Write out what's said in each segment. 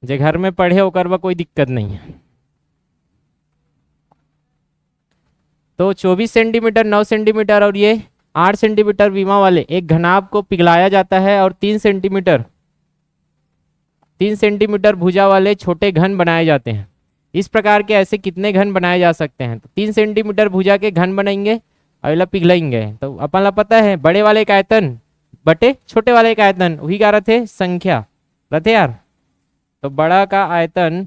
जे घर में पढ़े ओकर बा कोई दिक्कत नहीं है। तो 24 सेंटीमीटर, 9 सेंटीमीटर और ये 8 सेंटीमीटर विमा वाले एक घनाभ को पिघलाया जाता है और 3 सेंटीमीटर भुजा वाले छोटे घन बनाए जाते हैं। इस प्रकार के ऐसे कितने घन बनाए जा सकते हैं? तो 3 सेंटीमीटर भुजा के घन बनाएंगे और इला पिघलाएंगे। तो अपन ला पता है बड़े वाले का आयतन बटे छोटे वाले का आयतन, वही क्या रहते? संख्या रहते यार। तो बड़ा का आयतन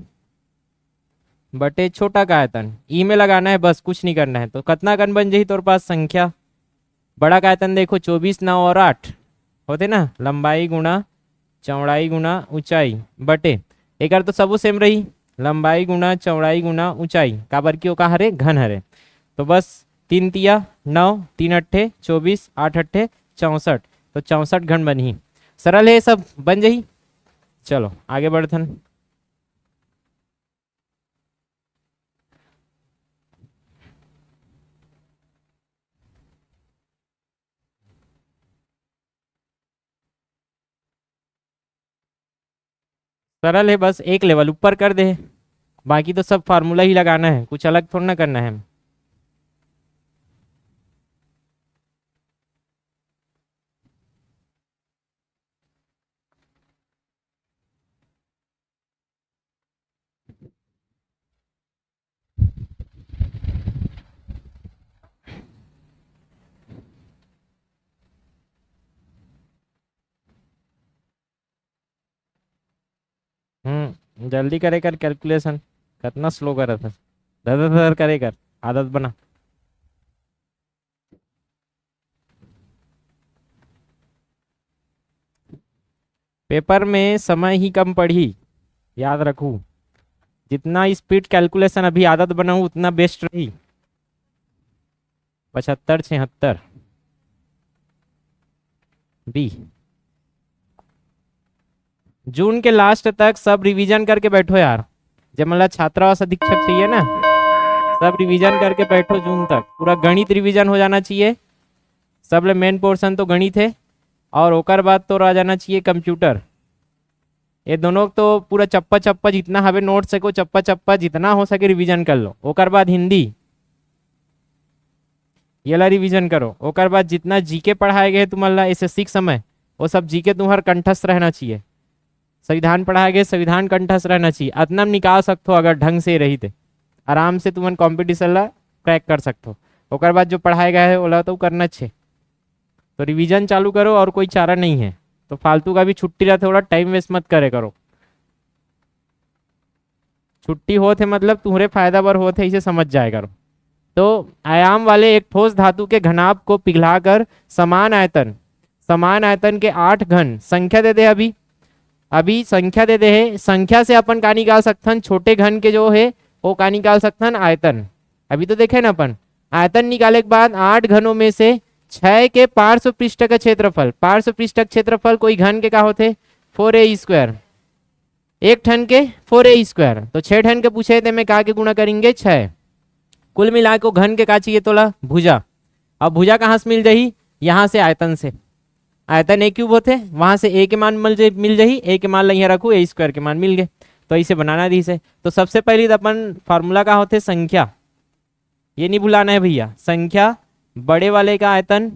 बटे छोटा का आयतन ई में लगाना है, बस कुछ नहीं करना है। तो कितना घन बन जाही तोर पास? संख्या। बड़ा का आयतन देखो 24, 9 और 8 होते ना, लंबाई गुणा चौड़ाई गुणा ऊंचाई बटे एक तो सबू सेम रही, लंबाई गुणा चौड़ाई गुणा ऊंचाई काबर की का हरे घन हरे। तो बस 3 तिया 9, 3 अट्ठे 24, 8 अट्ठे 64, तो 64 घन बनी। सरल है, सब बन जाही। चलो आगे बढ़थन। सरल है, बस एक लेवल ऊपर कर दे, बाकी तो सब फार्मूला ही लगाना है, कुछ अलग थोड़ा ना करना है। जल्दी करे कर कैलकुलेशन, कितना स्लो कर था, धर धर करे कर, आदत बना। पेपर में समय ही कम पढ़ी, याद रखू। जितना स्पीड कैलकुलेशन अभी आदत बनाऊं उतना बेस्ट रही। 75, 76 बी। जून के लास्ट तक सब रिवीजन करके बैठो यार, जब मतलब छात्रावास अधीक्षक चाहिए ना, सब रिवीजन करके बैठो जून तक। पूरा गणित रिवीजन हो जाना चाहिए, सब ले मेन पोर्शन तो गणित है, और ओकर बाद तो रह जाना चाहिए कंप्यूटर। ये दोनों तो पूरा चप्पा चप्पा जितना हवे नोट सको, चप्पा चप्पा जितना हो सके रिवीजन कर लो। ओकर बाद हिंदी ये ला रिवीजन करो। ओकर बाद जितना जीके पढ़ाए गए तुम्हारा एसएससी के समय, वो सब जीके तुम्हारा कंठस्थ रहना चाहिए। संविधान पढ़ाए गए, संविधान कंठस्थ रहना चाहिए। अतना निकाल सकते हो अगर ढंग से रही थे, आराम से तुम कॉम्पिटिशन ला क्रैक कर सकते हो। ओकर बाद जो पढ़ाए गया है वो तो करना अच्छे, तो रिवीजन चालू करो, और कोई चारा नहीं है। तो फालतू का भी छुट्टी रहते, थोड़ा टाइम वेस्ट मत करे करो। छुट्टी होते मतलब तुम्हारे फायदा बर होते, इसे समझ जाए करो। तो आयाम वाले एक ठोस धातु के घनाभ को पिघलाकर समान आयतन के 8 घन संख्या दे दे। अभी अभी संख्या दे दे है, संख्या से अपन का निकाल सकथन छोटे घन के जो है वो का निकाल सकथन आयतन। अभी तो देखे ना अपन, आयतन निकाले के बाद 8 घनों में से 6 के पार्श्व पृष्ठ का क्षेत्रफल, पार्श्व पृष्ठ क्षेत्रफल कोई घन के का होते 4a², एक ठन के 4a²। तो 6 ठन के पूछे थे, मैं का के गुणा करेंगे 6। कुल मिला के घन के का चाहिए तोला भुजा। अब भुजा कहाँ से मिल जाही? यहाँ से आयतन से। आयतन ए क्यूब होते, वहां से ए के मान मिल जाही, ए के मान यहाँ रखू, a² के मान मिल गए। तो इसे बनाना दी से। तो सबसे पहले तो अपन फार्मूला का होते संख्या, ये नहीं भुलाना है भैया, संख्या बड़े वाले का आयतन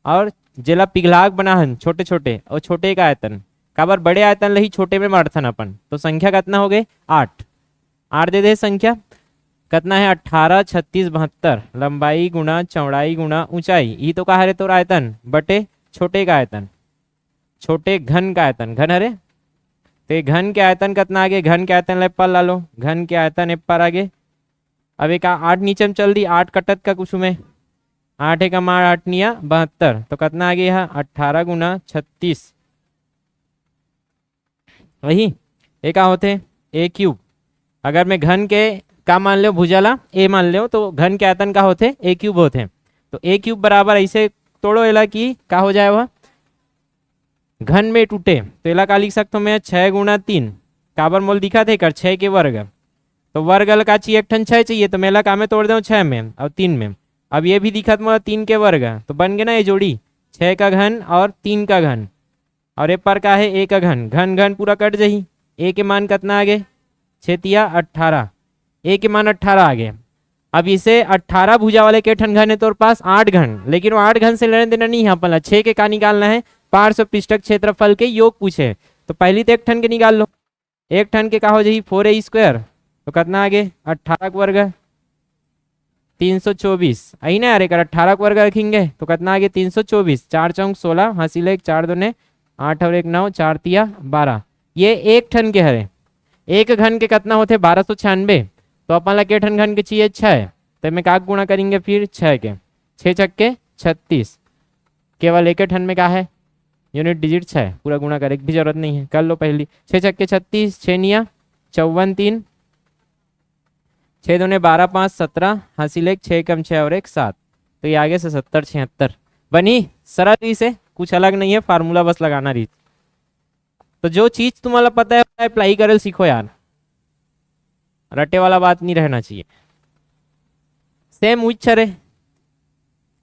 और जेला पिघलाक बना हन छोटे छोटे, और छोटे का आयतन काबर बड़े आयतन लही छोटे में मारथन अपन। तो संख्या कितना हो गए 8, 8 दे दे संख्या कितना है 18, 36, 72, लंबाई गुणा चौड़ाई गुणा ऊंचाई, ये तो कहा रे तो आयतन बटे छोटे का आयतन, छोटे घन का आयतन, घन हरे। तो घन के आयतन कितना आगे, घन के आयतन ले पर ला लो, घन के आयतन पर आगे। अब एक 8 नीचे में चल दी, 8 कटत का कुछ में, 8 एक मार 8 निया 72, तो कितना आगे यहाँ 18 गुना 36, वही एक होते a³। अगर मैं घन के का मान लो भुजाला ए मान लो, तो घन के आयतन का होते a³ होते। तो a³ बराबर ऐसे तोड़ो एला की का हो जाए वह घन में टूटे, तो एला का लिख सकता हूँ मैं 6 गुणा 3, काबर मोल दिखा थे कर 6 के वर्ग। तो वर्ग का चाहिए एक ठन 6 चाहिए, तो मेला का में तोड़ दूँ 6 में और 3 में। अब ये भी दिखा मोला 3 के वर्ग, तो बन गया ना ये जोड़ी 6 का घन और 3 का घन, और एक पर का है 1 का घन, घन घन पूरा कट जाही। ए के मान कितना आ गए, 6 तिया 18, ए के मान 18 आ गए। अब इसे 18 भुजा वाले के ठन घन है तो पास 8 घन, लेकिन वो 8 घन से लेने देना नहीं है अपन, 6 के का निकालना है, पार्श्व पृष्ठक क्षेत्रफल के योग पूछे। तो पहली तो एक ठन के निकाल लो, एक ठन के का हो जाए 4a स्क्वायर, तो कितना आगे 18 का वर्ग 324, आई ना यार, एक 18 का वर्ग रखेंगे तो कितना आगे 324, 4 चौक 16, हासिल 1 4 दूने 8 और 1 9, 4 तिया 12, ये एक ठन के हरे। एक घन के कितना होते 1296, तो अपन ला के ठन घन के चाहिए 6, तो मैं का गुणा करेंगे फिर 6 के, 6 छक्के 36, केवल एक ठन में क्या है यूनिट डिजिट 6, पूरा गुणा करे भी जरूरत नहीं है, कर लो पहली, 6 छक्के 36, 6 निया 54 3, 6 दूने 12 5 17, हासिल 1 6 कम 6 और 1 7, तो ये आगे से 70 76 बनी। सरल री से कुछ अलग नहीं है, फार्मूला बस लगाना रीत। तो जो चीज तुम्हारा पता है अप्लाई करे सीखो यार, रटे वाला बात नहीं रहना चाहिए। सेम उच्छरे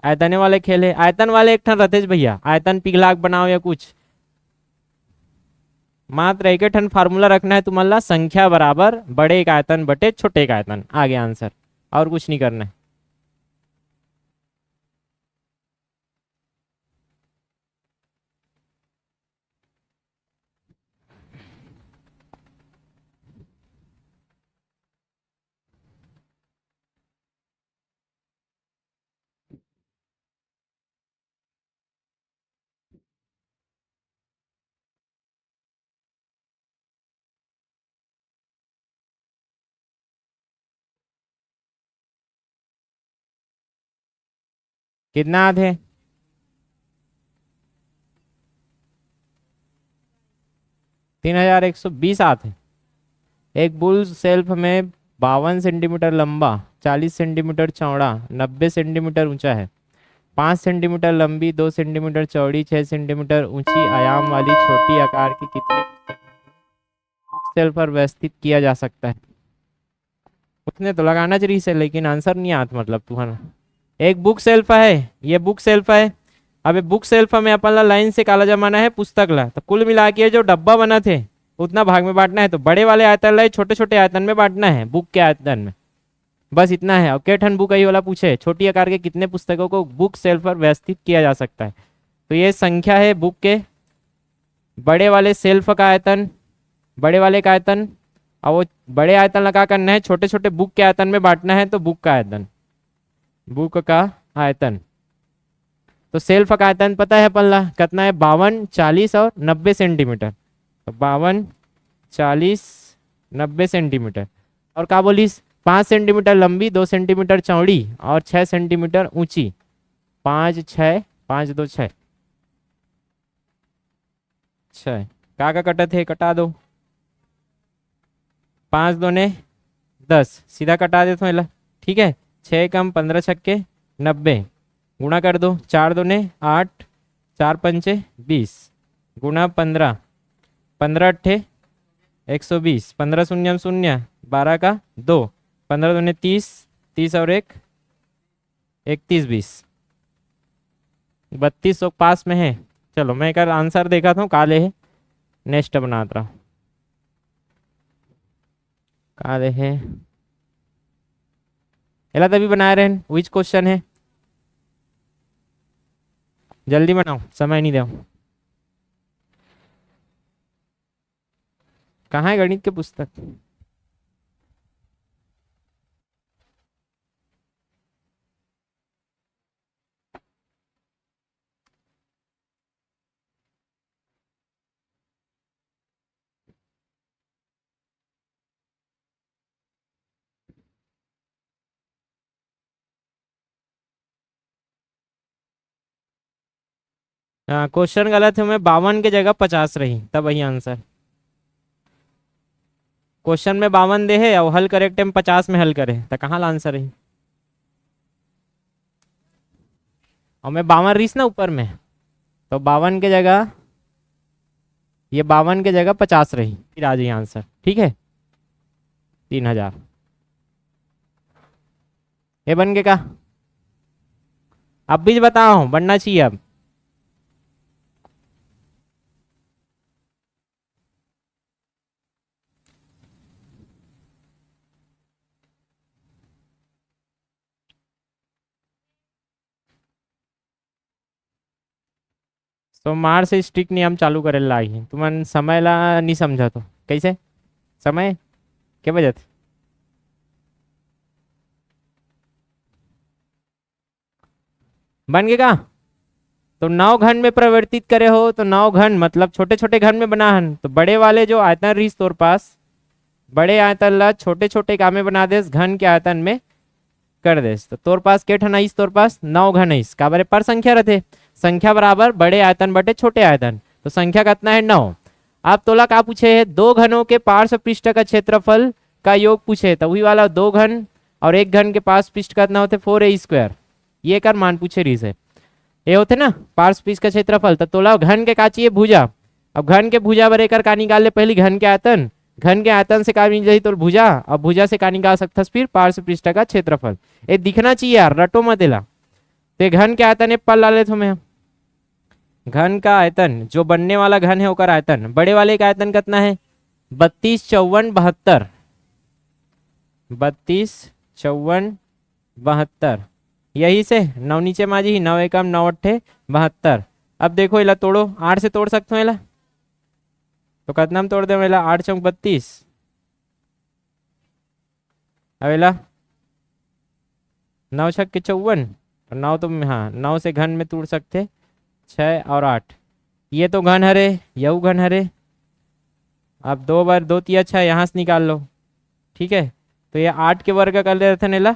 आयतने वाले खेल है, आयतन वाले एक ठन रतेश भैया, आयतन पिघलाक बनाओ या कुछ, मात्र एक ठन फार्मूला रखना है तुम्हारा, संख्या बराबर बड़े एक आयतन बटे छोटे एक आयतन, आगे आंसर, और कुछ नहीं करना है। कितना आधे, 3120 आते। एक बुल सेल्फ में 52 सेंटीमीटर लंबा, 40 सेंटीमीटर चौड़ा, 90 सेंटीमीटर ऊंचा है, 5 सेंटीमीटर लंबी, 2 सेंटीमीटर चौड़ी, 6 सेंटीमीटर ऊंची आयाम वाली छोटी आकार की कितनी बुक सेल्फ पर व्यवस्थित किया जा सकता है। उसने तो लगाना चाहिए से, लेकिन आंसर नहीं आता, मतलब तुम्हारा एक बुक सेल्फ है, ये बुक सेल्फ है। अब बुक सेल्फ में अपन लाइन से काला जमाना है पुस्तक ला, तो कुल मिला के जो डब्बा बना थे उतना भाग में बांटना है, तो बड़े वाले आयतन ला छोटे छोटे आयतन में बांटना है, बुक के आयतन में, बस इतना है। और केठन बुक आई वाला पूछे छोटी आकार के कितने पुस्तकों को बुक सेल्फ पर व्यवस्थित किया जा सकता है, तो ये संख्या है बुक के, बड़े वाले सेल्फ का आयतन, बड़े वाले का आयतन, और वो बड़े आयतन लगा करना है, छोटे छोटे बुक के आयतन में बांटना है, तो बुक का आयतन, बुक का आयतन। तो सेल्फ का आयतन पता है अपन ला कितना है, 52 40 और 90 सेंटीमीटर, तो 52 40 90 सेंटीमीटर। और क्या बोलीस, 5 सेंटीमीटर लंबी, 2 सेंटीमीटर चौड़ी और 6 सेंटीमीटर ऊंची, 5 6 5 2 6 6, का कटा थे कटा दो, 5 2 ने 10, सीधा कटा दे तो, ठीक है, 6 कम 15 छक्के 90, गुणा कर दो, 4 2 ने 8, 4 पंचे 20, गुणा 15, 15 अट्ठे 120, 15 शून्य शून्य, 12 का 2, 15 2 ने 30, 30 और 1 31 20, 32 तो पास में है। चलो मैं एक आंसर देखा था काले है, नेक्स्ट बनाता रहा काले है, एला तभी बना रहे हैं, विच क्वेश्चन है, जल्दी बनाओ समय नहीं दो। कहाँ है गणित के पुस्तक, हाँ क्वेश्चन गलत है, मैं 52 के जगह 50 रही, तब वही आंसर। क्वेश्चन में 52 दे है और हल करेक्ट टाइम 50 में हल करे, तो कहाँ ला आंसर रही, और मैं 52 रहीस ना ऊपर में, तो 52 के जगह, ये 52 के जगह 50 रही, फिर आ जाइए आंसर, ठीक है 3000। ये बन गए का, अब भी बताओ बनना चाहिए अब, सोमवार से स्ट्रिक्ट नियम चालू करे लागी तुमन समय ला नहीं समझा तो कैसे समय के बजत बन गए का। तो 9 घन में परिवर्तित करे हो तो 9 घन मतलब छोटे छोटे घन में बना हन तो बड़े वाले जो आयतन रहीस तोर पास बड़े आयतन ला छोटे छोटे का में बना देस घन के आयतन में कर देस तो तोर पास के ठन आइस तोर पास 9 घन आइस का बारे पर संख्या रहते संख्या बराबर बड़े आयतन बटे छोटे आयतन तो संख्या कितना है 9। अब तोला का पूछे है 2 घनों के पार्श्व पृष्ठ का क्षेत्रफल का योग पूछे तो वही वाला 2 घन और 1 घन के पास पृष्ठ कितना होते 4a² ये कर मान पूछे रही से ये होते ना पार्श्व पृष्ठ का क्षेत्रफल तो तोला घन के का चाहिए भुजा। अब घन के भुजा बरे कर का निकाल ले पहले घन के आयतन से का मिल जाही तो भुजा अब भुजा से का निकाल सकता फिर पार्श्व पृष्ठ का क्षेत्रफल ये दिखना चाहिए यार रटो मत एला तो घन के आयतन पल ला ले मैं घन का आयतन जो बनने वाला घन है ओकर आयतन बड़े वाले का आयतन कितना है 32 54 72 32 54 72 यही से 9 नीचे माजी 9 एकम 9 अट्ठे 72। अब देखो इला तोड़ो 8 से तोड़ सकते हो इला तो कितना में तोड़ दे 8 चौक 32 अब इला 9 छक के 54 और 9 तो हाँ 9 से घन में तोड़ सकते 6 और 8 ये तो घन हरे यू घन हरे। अब 2 बार 2 तिया 6 यहाँ से निकाल लो ठीक है तो ये 8 के वर्ग कर देते नेला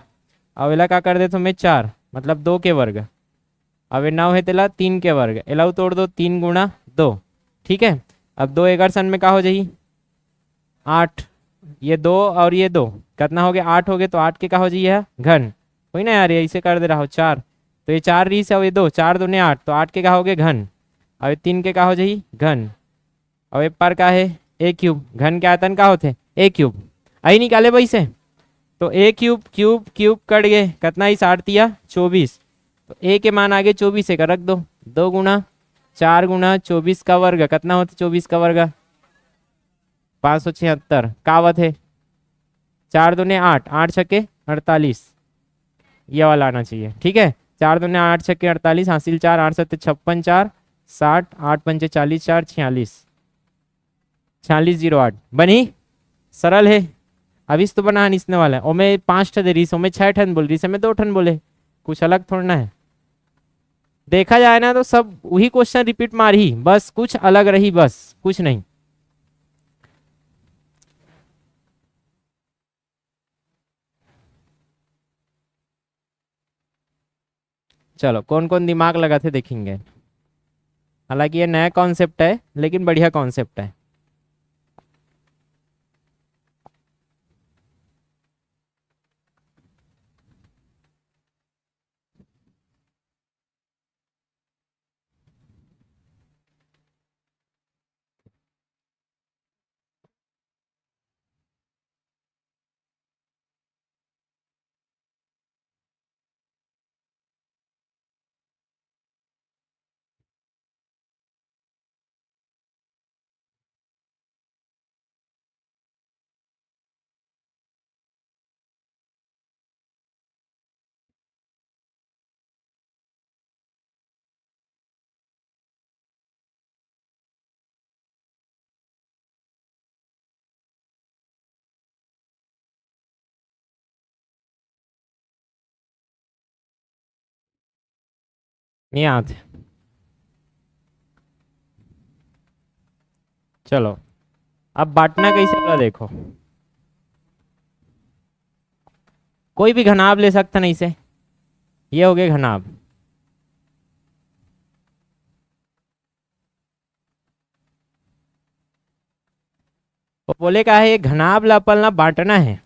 अब एला का कर दे तो मैं 4 मतलब 2 के वर्ग अब ये 9 है तेला 3 के वर्ग एला तोड़ दो 3 गुणा 2 ठीक है। अब 2 एकर सन में का हो जाही 8 ये 2 और ये 2 कितना हो गया 8 हो गए तो 8 के का हो जाइए घन वही ना यार ऐसे कर दे रहा हो 4 तो ये 4 रही से और ये 2 4 दूने 8 तो 8 के का हो गए घन और 3 के का हो जाही घन और ये पर का है a³ घन के आयतन का होते a³ आई निकाले भाई से तो a³ क्यूब क्यूब कट गए कितना ही 60 दिया 24 तो a के मान आगे 24 का रख दो 2 गुना 4 गुना 24 का वर्ग कितना होता 24 का वर्ग 576 कावत है 4 दूने 8 8 छक्के 48 ये वाला आना चाहिए ठीक है 4 दूने 8 छक्के 48 हासिल 4 8 7 56 4 60 8 पंचे 40 4 46 4608 बनी सरल है। अब इस तो बना इसने वाला है और मैं 5 ठन दे रही हूँ मैं 6 ठन बोल रही मैं 2 ठन बोले कुछ अलग थोड़ा ना है। देखा जाए ना तो सब वही क्वेश्चन रिपीट मार ही बस कुछ अलग रही बस कुछ नहीं। चलो कौन कौन दिमाग लगाते देखेंगे हालांकि ये नया कॉन्सेप्ट है लेकिन बढ़िया कॉन्सेप्ट है। नहीं आते चलो अब बांटना कैसे होगा देखो कोई भी घनाभ ले सकता नहीं से ये हो गए घनाभ वो बोले का है ये घनाभ लापल ना बांटना है।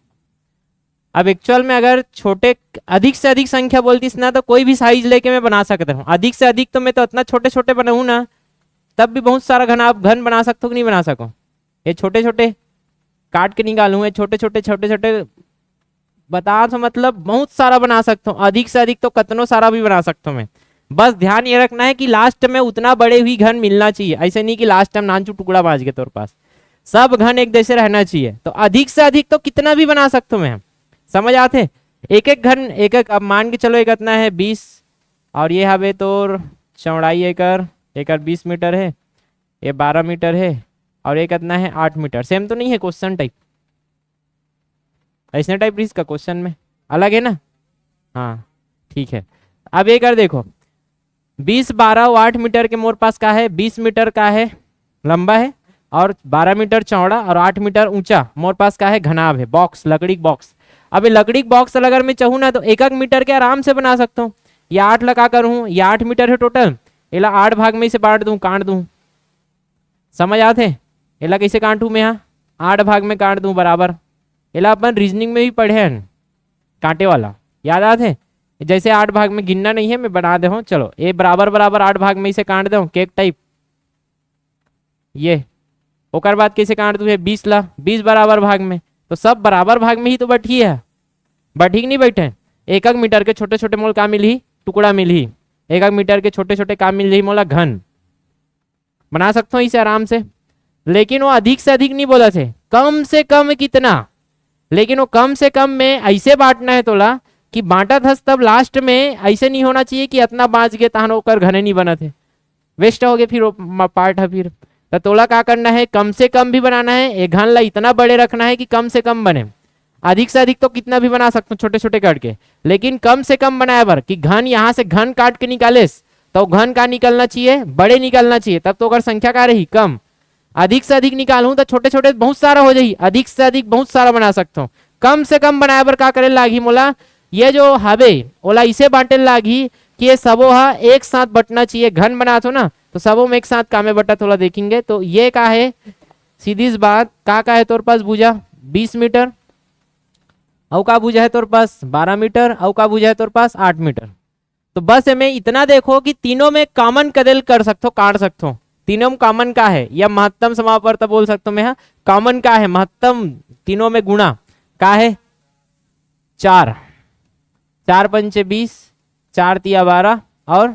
अब एक्चुअल में अगर छोटे अधिक से अधिक संख्या बोलतीस ना तो कोई भी साइज लेके मैं बना सकता हूँ अधिक से अधिक तो मैं तो इतना छोटे छोटे बनाऊँ ना तब भी बहुत सारा घन बना सकता हूँ कि नहीं बना सकूँ। ये छोटे छोटे काट के निकालूँ ये छोटे छोटे बता तो मतलब बहुत सारा बना सकता हूँ अधिक से अधिक तो कितनों सारा भी बना सकता हूँ मैं। बस ध्यान ये रखना है कि लास्ट में उतना बड़े हुई घन मिलना चाहिए ऐसे नहीं कि लास्ट टाइम नानचू टुकड़ा बाज गया तोर पास सब घन एक जैसे रहना चाहिए। तो अधिक से अधिक तो कितना भी बना सकता हूँ मैं समझ आते एक एक घन एक एक अब मान के चलो एक कितना है 20 और ये हवे तो चौड़ाई एकर एक 20 मीटर है, ये 12 मीटर है, और ये कितना है 8 मीटर। सेम तो नहीं है क्वेश्चन टाइप, ऐसे टाइप इसका क्वेश्चन में अलग है ना। हाँ ठीक है। अब एक और देखो, 20 12 और 8 मीटर के मोर पास का है, 20 मीटर का है लंबा है, और 12 मीटर चौड़ा और 8 मीटर ऊंचा मोर पास का है घनाभ है, बॉक्स लकड़ी बॉक्स। अब ये लकड़ी बॉक्स अगर मैं चाहूँ ना तो 1 1 मीटर के आराम से बना सकता हूँ। ये 8 लगा कर हूँ, ये 8 मीटर है टोटल, इला 8 भाग में इसे बांट दूं, काट दूं। समझ आते हैं इला कैसे काटूं मैं, यहाँ 8 भाग में काट दूं बराबर। इला अपन रीजनिंग में भी पढ़े हैं कांटे वाला, याद आते हैं। जैसे 8 भाग में गिनना नहीं है, मैं बना दे हूँ। चलो ये बराबर बराबर 8 भाग में इसे काट दो केक टाइप। ये ओकर बाद कैसे काट दूं, 20 ला 20 बराबर भाग में, तो सब बराबर भाग में ही तो बैठी है, बैठी कि नहीं बैठे। 1 1 मीटर के छोटे छोटे मोल का मिल ही टुकड़ा मिल ही, 1 1 मीटर के छोटे छोटे काम मिल ही मोला घन। बना सकता हूँ इसे आराम से। लेकिन वो अधिक से अधिक नहीं बोला थे, कम से कम कितना। लेकिन वो कम से कम में ऐसे बांटना है तोला कि बांटा था तब लास्ट में ऐसे नहीं होना चाहिए कि इतना बाँच गए तहन होकर घने नहीं बना थे, वेस्ट हो गए फिर वो पार्ट है। फिर तो तोला क्या करना है, कम से कम भी बनाना है, एक घन ला इतना बड़े रखना है कि कम से कम बने। अधिक से अधिक तो कितना भी बना सकते हो छोटे छोटे काट के, लेकिन कम से कम बनाए बर कि घन यहाँ से घन काट के निकाले तो घन का निकलना चाहिए, बड़े निकलना चाहिए, तब तो अगर संख्या का रही कम। अधिक से अधिक निकालूं तो छोटे छोटे बहुत सारा हो जाए, अधिक से अधिक बहुत सारा बना सकता हूँ। कम से कम बनाए बर का करे लागी मोला, ये जो हवे ओला इसे बांटे लागी कि ये सबो हा एक साथ बटना चाहिए। घन बना तो ना तो सबो में एक साथ कामे बटा थोड़ा देखेंगे। तो ये का है सीधी इस बात का है तोर पास भुजा 20 मीटर, औ का भुजा है तोर पास 12 मीटर, औ का भुजा है तोर पास 8 मीटर। तो बस हमें इतना देखो कि तीनों में कॉमन कदल कर सकते हो, काट सकते हो। तीनों में कॉमन का है, या महत्तम समापवर्त बोल सकता हूं मैं, कॉमन का है महत्तम तीनों में गुणा का है 4, 4 पंचे 20, 4 तिया 12, और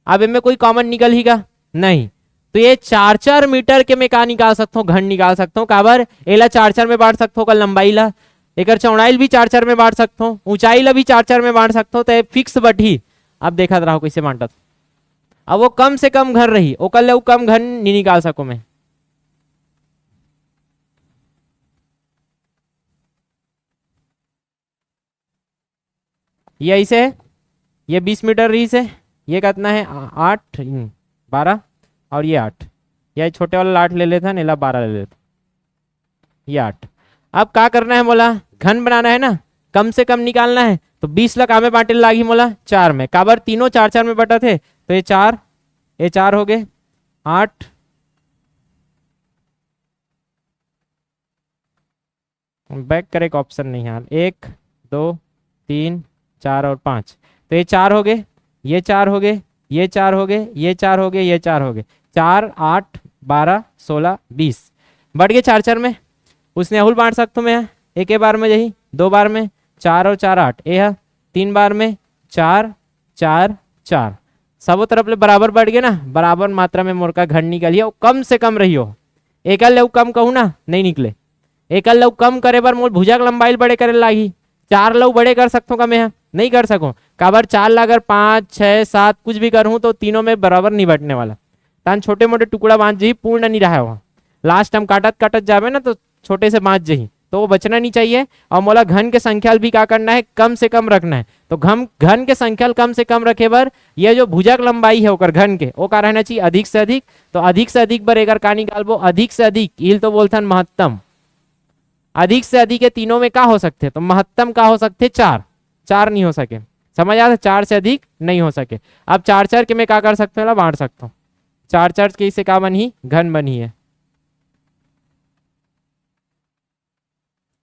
अब इनमें कोई कॉमन निकल ही का नहीं। तो ये 4 4 मीटर के मैं का निकाल सकता हूँ, घन निकाल सकता हूँ। काबर एला 4 4 में बांट सकता हूँ, कल लंबाई ला एक चौड़ाई भी 4 4 में बांट सकता हूँ, ऊंचाई ला भी 4 4 में बांट सकता हूँ। तो फिक्स बटी अब देखा रहा कैसे बांटत। अब वो कम से कम घर रही, वो कल कम घन नहीं निकाल सको मैं। ये ऐसे है, ये 20 मीटर रही से, ये कितना है 8 12, और ये 8, ये छोटे वाला 8 ले लेता, नीला 12 ले लेता, ये 8। अब क्या करना है मोला, घन बनाना है ना, कम से कम निकालना है। तो 20 लाख आमे बांटे लागी मोला 4 में, काबर तीनों 4 4 में बटा थे। तो ये 4, ये 4 हो गए 8, बैक करे एक ऑप्शन नहीं यार, 1 2 3 4 और 5। तो ये 4 हो गए, ये 4 हो गए, ये 4 हो गए, ये 4 हो गए, ये 4 हो गए, 4 8 12 16 20 बढ़ गए 4 4 में। उसने अहुल बांट सकता हूँ मैं, एक बार में यही, 2 बार में 4 और 4 8, ये 3 बार में 4 4 4, सबों तरफ ले बराबर बढ़ गए ना, बराबर मात्रा में मोर का घन निकलिए। कम से कम रही हो, एकल ले कम कहूँ ना नहीं निकले। एकल लव कम करे बर मोल भुजा लंबाई बड़े करे लागी, 4 लव बड़े कर सकता हूँ का मैं, नहीं कर सकूँ। काबर 4 ला अगर 5 6 7 कुछ भी करूँ तो तीनों में बराबर नहीं बटने वाला, तान छोटे मोटे टुकड़ा बांध जी, पूर्ण नहीं रहा वहाँ। लास्ट हम काटत काटत जावे ना तो छोटे से बांध जी, तो वो बचना नहीं चाहिए। और मोला घन के संख्या भी क्या करना है, कम से कम रखना है। तो घन के संख्या कम से कम रखे बर ये जो भुजक लंबाई है ओकर घन के वो का रहना चाहिए अधिक से अधिक। तो अधिक से अधिक बर एकर का निकालबो, अधिक से अधिक इल तो बोलथन महत्तम। अधिक से अधिक के तीनों में का हो सकते, तो महत्तम का हो सकते 4, 4 नहीं हो सके, समझ आता, 4 से अधिक नहीं हो सके। अब 4 4 के मैं क्या कर सकते हो, बांट सकता हूँ। 4 4 के इसे का बनी, घन बनी है।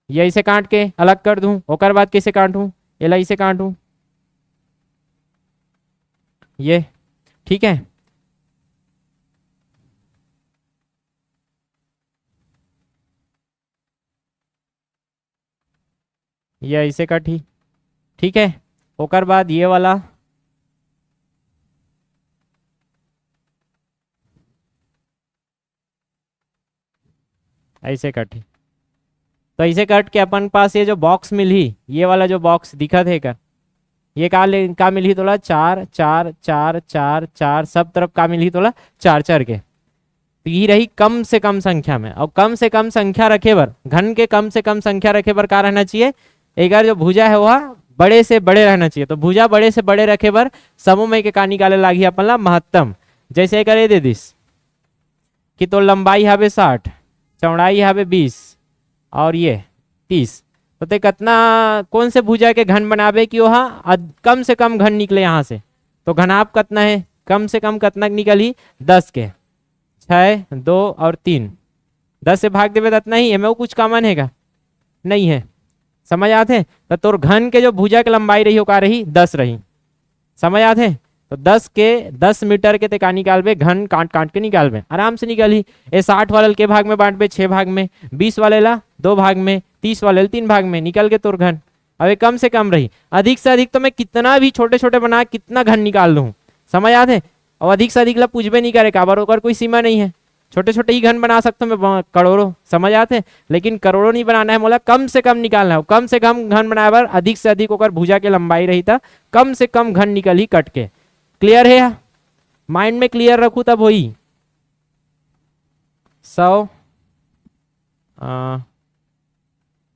ये इसे काट के अलग कर दूं, ओकर बाद कैसे काटूं, एला इसे काटूं, ये ठीक है। ये इसे काटी, ठीक है। ओकर बाद ये वाला ऐसे कटी। तो ऐसे कट के अपन पास ये जो बॉक्स मिली, ये वाला जो बॉक्स दिखा थे कर, ये का मिली तोला 4 4 4 4 4, सब तरफ का मिली तोला 4 4 के। तो ये रही कम से कम संख्या में। और कम से कम संख्या रखे बर, घन के कम से कम संख्या रखे बर का रहना चाहिए, एक जो भुजा है वह बड़े से बड़े रहना चाहिए। तो भुजा बड़े से बड़े रखे बर समूह के का निकाले लागी अपन ला महत्तम। जैसे करे दे दिस कि तो लंबाई हवे 60, चौड़ाई हवे 20 और ये 30, तो ते कितना कौन से भुजा के घन बनावे कि वहाँ कम से कम घन निकले यहाँ से। तो घनाप कितना है, कम से कम कितना निकली 10 के, 6 2 और 3, 10 से भाग देवे तो इतना ही है। मैं वो कुछ कॉमन है का नहीं है, समझ आते। तो तोर घन के जो भुजा की लंबाई रही वो का रही 10 रही, समझ आते। तो 10 के 10 मीटर के ते का निकालबे, घन काट काट के निकालबे, आराम से निकली। ए 60 वाले के भाग में बांटबे 6 भाग में, 20 वाले ला 2 भाग में, 30 वाले 3 भाग में, निकल के तोर घन। अब ये कम से कम रही, अधिक से अधिक तो मैं कितना भी छोटे छोटे बना कितना घन निकाल लूँ, समझ आते। और अधिक से अधिक ला पूछबे नहीं करे काबर, ओकर कोई सीमा नहीं है। छोटे छोटे ही घन बना सकता हूँ मैं करोड़ों, समझ आते। लेकिन करोड़ों नहीं बनाना है, मोला कम से कम निकालना है। कम से कम घन बनाए बर अधिक से अधिक ओकर भुजा के लंबाई रही था, कम से कम घन निकल ही कट के। क्लियर है, माइंड में क्लियर रखू तब होई। 100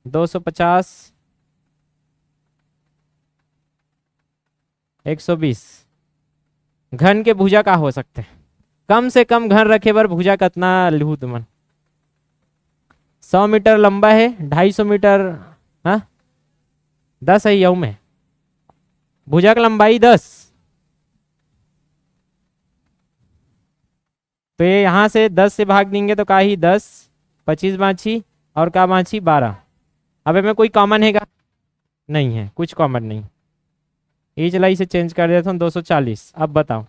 250 120 घन के भुजा का हो सकते, कम से कम घन रखे बर भुजा कितना लिहू तुमन। 100 मीटर लंबा है, 250 मीटर, हाँ 10 है यऊ में, भुजा की लंबाई 10। तो ये यहाँ से 10 से भाग देंगे तो का ही 10, 25 बाछी और का बाछी 12। अब में कोई कॉमन है का नहीं है, कुछ कॉमन नहीं। ये चला इसे चेंज कर देता हूँ 240। अब बताओ,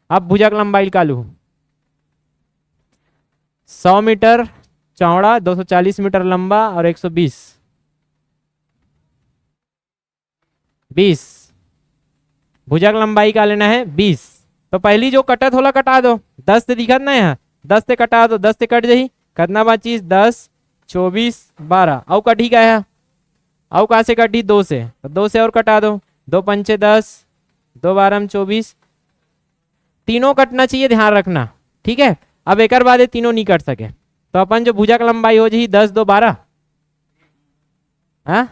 अब भुजा की लंबाई का लूँ 100 मीटर चौड़ा, 240 मीटर लंबा और 120 20, भुजा की लंबाई का लेना है 20। तो पहली जो कटत होला कटा दो, 10 से दिखत ना है, 10 से कटा दो, 10 से कट जाही, कितना बाची 10 24 12। औ कटी का है, औ कहाँ से कटी 2 से, तो 2 से और कटा दो, 2 पंचे 10, 2 12 24, तीनों कटना चाहिए, ध्यान रखना, ठीक है। अब एक बाद ये तीनों नहीं कट सके तो अपन जो भुजा की लंबाई हो जाए 10 2 12, हाँ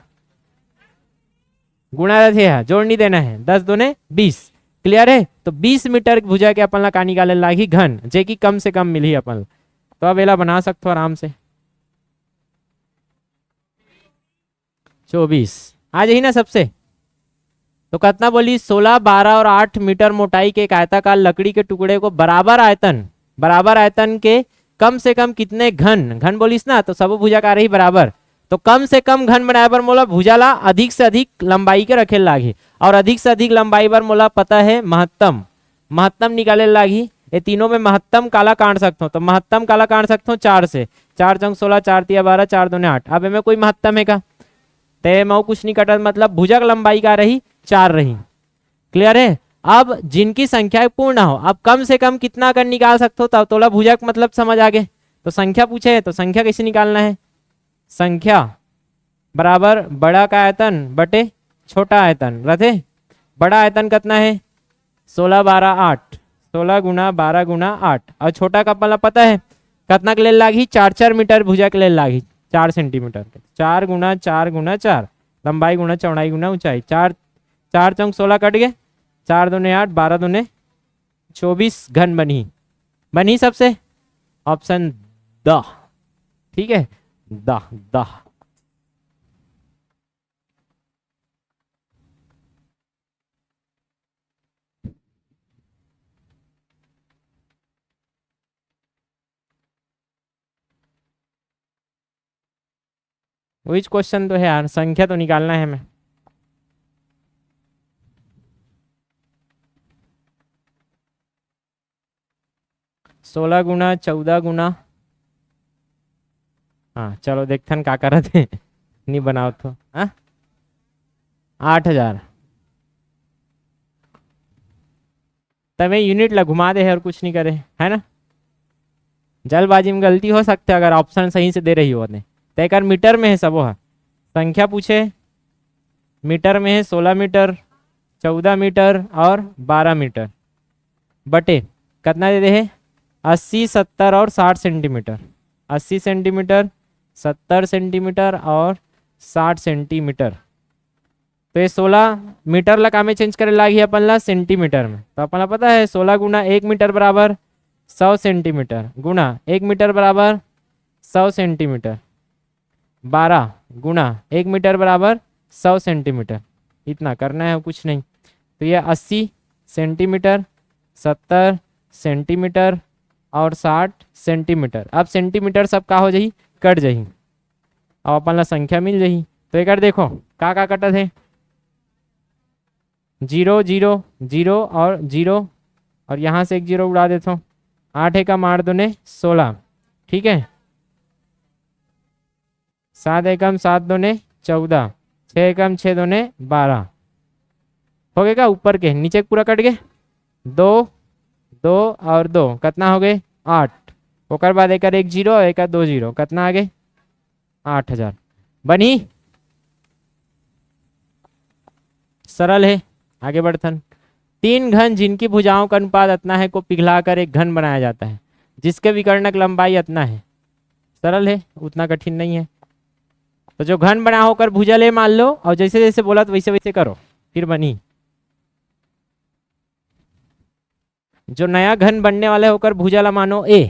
गुणा है, जोड़ नहीं देना है, 10 दूने 20। क्लियर है। तो 20 मीटर भुजा के अपन ला का निकाले लागी घन, जे की कम से कम मिली अपन। तो अब एला बना सकते हो आराम से। 24 आ जाही ना सबसे। तो कितना बोली 16 12 और 8 मीटर मोटाई के एक आयताकार लकड़ी के टुकड़े को बराबर आयतन के कम से कम कितने घन, घन बोलीस ना तो सब भुजा का रही बराबर। तो कम से कम घन बनाए बर मोला भुजा ला अधिक से अधिक लंबाई के रखे लागी, और अधिक से अधिक लंबाई बर मोला पता है महत्तम निकाले लागी। ये तीनों में महत्तम काला काट सकता हूँ, तो महत्तम काला काट सकता हूँ 4 से, 4 चौक 16, 4 तिया 12, 4 दूने 8। अब में कोई महत्तम है का, ते मैं कुछ नहीं कटा, मतलब भुजा की लंबाई का रही 4 रही। क्लियर है। अब जिनकी संख्या पूर्ण हो, अब कम से कम कितना कर निकाल सकते हो, तब तोला भुजा का मतलब समझ आ गए। तो संख्या पूछे तो संख्या कैसे निकालना है, संख्या बराबर बड़ा का आयतन बटे छोटा आयतन रहते। बड़ा आयतन कितना है 16 12 8, 16 गुना 12 गुना 8, और छोटा का मतलब पता है कितना के ले लागी 4 4 मीटर भुजा के ले लागी 4 सेंटीमीटर के, 4 गुना 4 गुना 4, लंबाई गुना चौड़ाई गुना ऊंचाई, 4 4 चौक 16 कट गए, 4 दूने 8, 12 दूने 24 घन बनी सबसे ऑप्शन द, ठीक है द। वही क्वेश्चन तो है यार, संख्या तो निकालना है हमें। सोलह गुना 14 गुना, हाँ चलो देखथन का करत है नहीं बनाओ तो, हाँ 8000। तब यूनिट ला घुमा दे है और कुछ नहीं करे है ना। जल्दबाजी में गलती हो सकती है अगर ऑप्शन सही से दे रही हो ने। तय कर मीटर में है सब, है संख्या पूछे मीटर में है 16 मीटर 14 मीटर और 12 मीटर बटे कितना दे दे है 80, 70 और 60 सेंटीमीटर। 80 सेंटीमीटर, 70 सेंटीमीटर और 60 सेंटीमीटर। तो ये 16 मीटर ला का में चेंज करे लागी अपन ला सेंटीमीटर में। तो अपन ला पता है 16 गुना 1 मीटर बराबर 100 सेंटीमीटर गुना 1 मीटर बराबर 100 सेंटीमीटर, 12 गुना 1 मीटर बराबर 100 सेंटीमीटर। इतना करना है, कुछ नहीं। तो ये 80 सेंटीमीटर, 70 सेंटीमीटर और 60 सेंटीमीटर। अब सेंटीमीटर सब का हो जाही, कट जाही, अब अपन ला संख्या मिल जाही। तो एक देखो का कटत है, 0 0 0 और 0, और यहाँ से एक 0 उड़ा देता हूँ। 8 एकम 8 दूने 16, ठीक है। 7 एकम 7 दूने 14, 6 एकम 6 दूने 12 हो गए। का ऊपर के नीचे पूरा कट गए, 2 2 और 2 कितना हो गए 8। ओकर बाद एक 0 और एक 2 0 कितना आ गए 8000 बनी। सरल है, आगे बढ़थन। 3 घन जिनकी भुजाओं का अनुपात इतना है को पिघलाकर एक घन बनाया जाता है जिसके विकर्णक लंबाई इतना है। सरल है, उतना कठिन नहीं है। तो जो घन बना होकर भुजा ले मान लो, और जैसे जैसे बोला तो वैसे वैसे करो, फिर बनी। जो नया घन बनने वाला होकर भुजा ला मानो ए।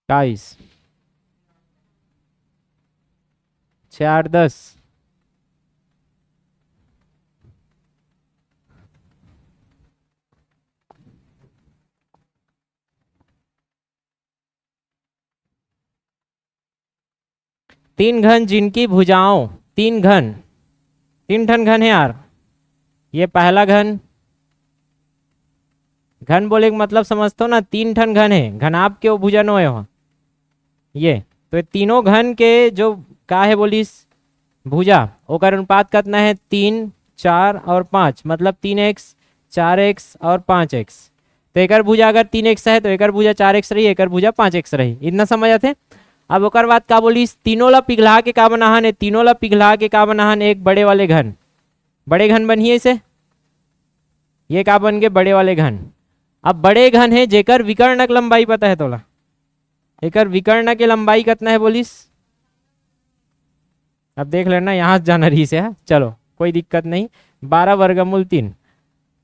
बाईस 6 8 10, तीन घन जिनकी भुजाओं, 3 घन, 3 ठन घन है यार। ये पहला घन, घन बोले का मतलब समझते हो ना, 3 ठन घन है, घनाभ के वो भुजन हो वहाँ ये। तो ये तीनों घन के जो का है बोलिस भुजा, ओकर अनुपात कितना है 3 4 और 5, मतलब 3x 4x और 5x। तो एक भुजा अगर 3x है तो एक भुजा 4x रही, एक भुजा 5x रही। इतना समझ आते। अब ओकर बाद का बोलिस तीनों ला पिघला के का बनाहन है, तीनों ला पिघला के का बनाहन एक बड़े वाले घन, बड़े घन बनिए इसे। ये का बन गए बड़े वाले घन। अब बड़े घन है जेकर विकर्णक लंबाई पता है तोला, एकर विकर्ण के लंबाई कितना है बोलिस। अब देख लेना, यहाँ से जाना रही से है, चलो कोई दिक्कत नहीं। 12 वर्गमूल 3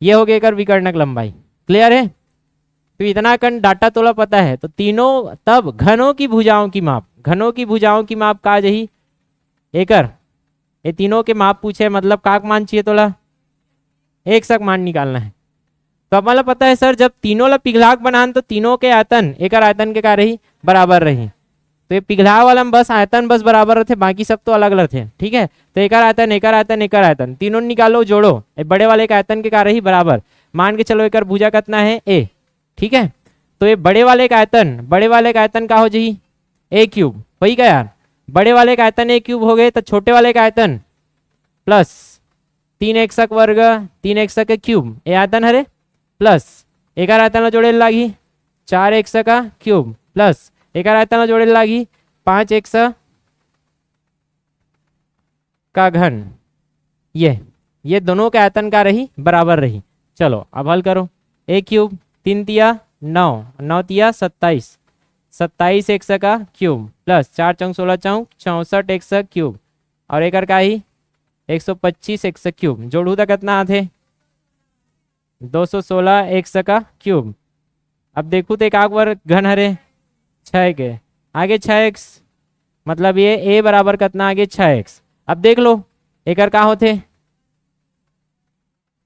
ये हो गया एकर विकर्णक लंबाई। क्लियर है। तो इतना कन डाटा तोला पता है। तो तीनों तब घनों की भुजाओं की माप, घनों की भुजाओं की माप का जही एकर, ये तीनों के माप पूछे, मतलब का मान चाहिए तोला, एक सक मान निकालना है। तो अब मतलब पता है सर जब तीनों ला पिघलाक बनान तो तीनों के आयतन एकर आयतन के का रही बराबर रही। तो ये पिघला वाला में बस आयतन बस बराबर रहते, बाकी सब तो अलग अलग थे। ठीक है। तो एकर आयतन एकर आयतन एकर आयतन तीनों निकालो जोड़ो, बड़े वाले के आयतन के का रही बराबर। मान के चलो एकर भुजा कितना है ए। ठीक है। तो ये बड़े वाले का आयतन, बड़े वाले का आयतन का हो जी ए क्यूब, वही का यार। बड़े वाले का आयतन ए क्यूब हो गए तो छोटे वाले का आयतन प्लस 3x वर्ग 3x के क्यूब ये आयतन हरे, प्लस एक आयतन जोड़े लागी 4x का क्यूब, प्लस एक आयतन जोड़े लागी 5x का घन। ये दोनों के आयतन का रही बराबर रही। चलो अब हल करो। ए क्यूब 3 तिया 9, 9 तिया 27, 27 एक्स का क्यूब, प्लस 4 चौक 16 चौक 64 एक्स क्यूब, और एक का ही 125 एक्स क्यूब जोड़ू तो कितना आते 216 एक्स का क्यूब। अब देखू तो एक आग बार घन हरे 6 के आगे 6x, मतलब ये a बराबर कितना आगे 6x। अब देख लो एक का होते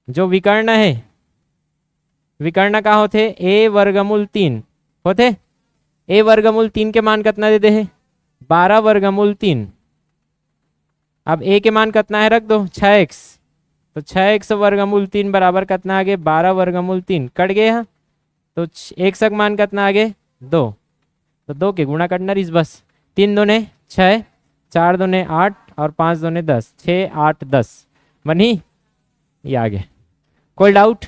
जो विकर्ण है, विकर्ण का होते a वर्गमूल 3 होते। a वर्गमूल 3 के मान कितना देते हैं 12 वर्गमूल 3। अब a के मान कितना है रख दो 6x, तो 6x वर्गमूल 3 बराबर कितना आगे 12 वर्गमूल 3 कट गए यहाँ, तो एक सक मान कितना आगे 2, तो 2 के गुणा करना इस बस 3 दूने 6, 4 दूने 8 और 5 दूने 10, 6 8 10 बनी ये आगे। कोई डाउट?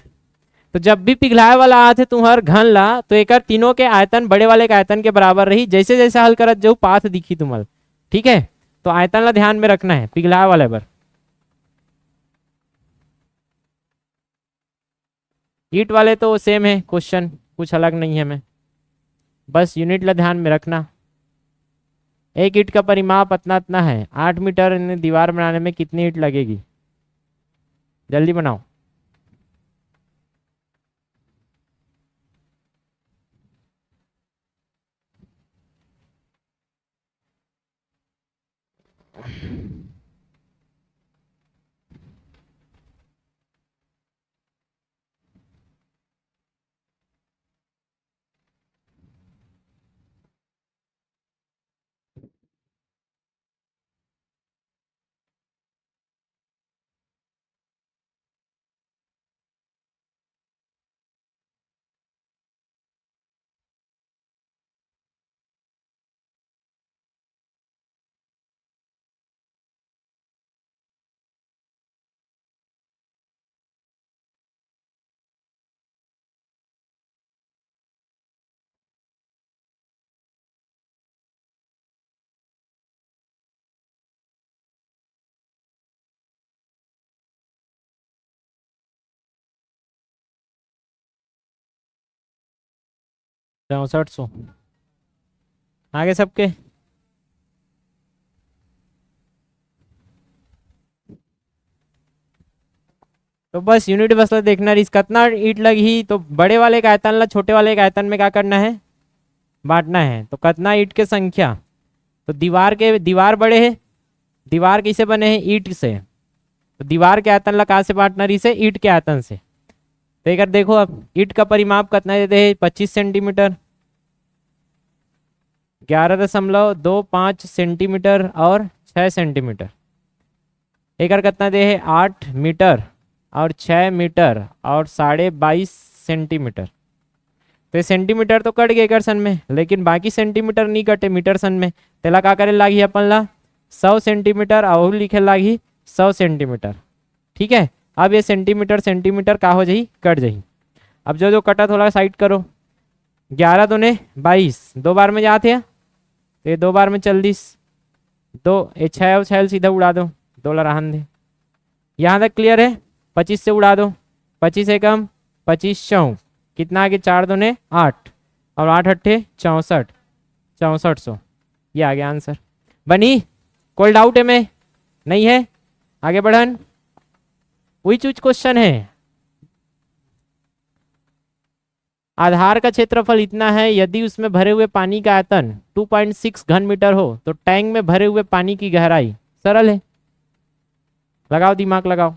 तो जब भी पिघलाए वाला आते तुम्हार घन ला तो एक तीनों के आयतन बड़े वाले के आयतन के बराबर रही, जैसे जैसे हल करत जो पाथ दिखी तुम्हारे। ठीक है, तो आयतन ला ध्यान में रखना है पिघलाए वाले पर। ईट वाले तो सेम है क्वेश्चन, कुछ अलग नहीं है, मैं बस यूनिट ला ध्यान में रखना। एक ईट का परिमाप इतना इतना है, 8 मीटर इन्हें दीवार बनाने में कितनी ईट लगेगी, जल्दी बनाओ। चौसठ सौ आगे सबके। तो बस यूनिट बस ला देखना रिस कितना ईट लगी, तो बड़े वाले का आयतन ला छोटे वाले के आयतन में क्या करना है बांटना है। तो कितना ईट के संख्या, तो दीवार बड़े है, दीवार किसे बने हैं ईट से, तो दीवार के आयतन ला कहाँ से बांटना रही से ईट के आयतन से। तो एक देखो अब ईट का परिमाप कितना देते हैं 25 सेंटीमीटर, 11.25 सेंटीमीटर और 6 सेंटीमीटर। एक कितना दे है 8 मीटर और 6 मीटर और 22.5 सेंटीमीटर। तो ये सेंटीमीटर तो कट गए सन में, लेकिन बाकी सेंटीमीटर नहीं कटे मीटर सन में। तेला का करे लागी अपन ला 100 सेंटीमीटर और लिखे लागी 100 सेंटीमीटर। ठीक है, अब ये सेंटीमीटर सेंटीमीटर का हो जाही कट जाही। अब जो जो कटा थोड़ा साइड करो, 11 दूने 22 दो बार में जाते हैं, तो ये दो बार में 40, दो ये 6 और 6 सीधा उड़ा दो, दो ला रहन दे। यहाँ तक क्लियर है, 25 से उड़ा दो, 25 एकम 25 चौं कितना आगे 4 दूने 8 और 8 अट्ठे 64, 6400 ये आ गया आंसर। बनी कोई डाउट है में नहीं है, आगे बढ़न। वही चूज क्वेश्चन है, आधार का क्षेत्रफल इतना है, यदि उसमें भरे हुए पानी का आयतन 2.6 घन मीटर हो तो टैंक में भरे हुए पानी की गहराई, सरल है, लगाओ दिमाग लगाओ,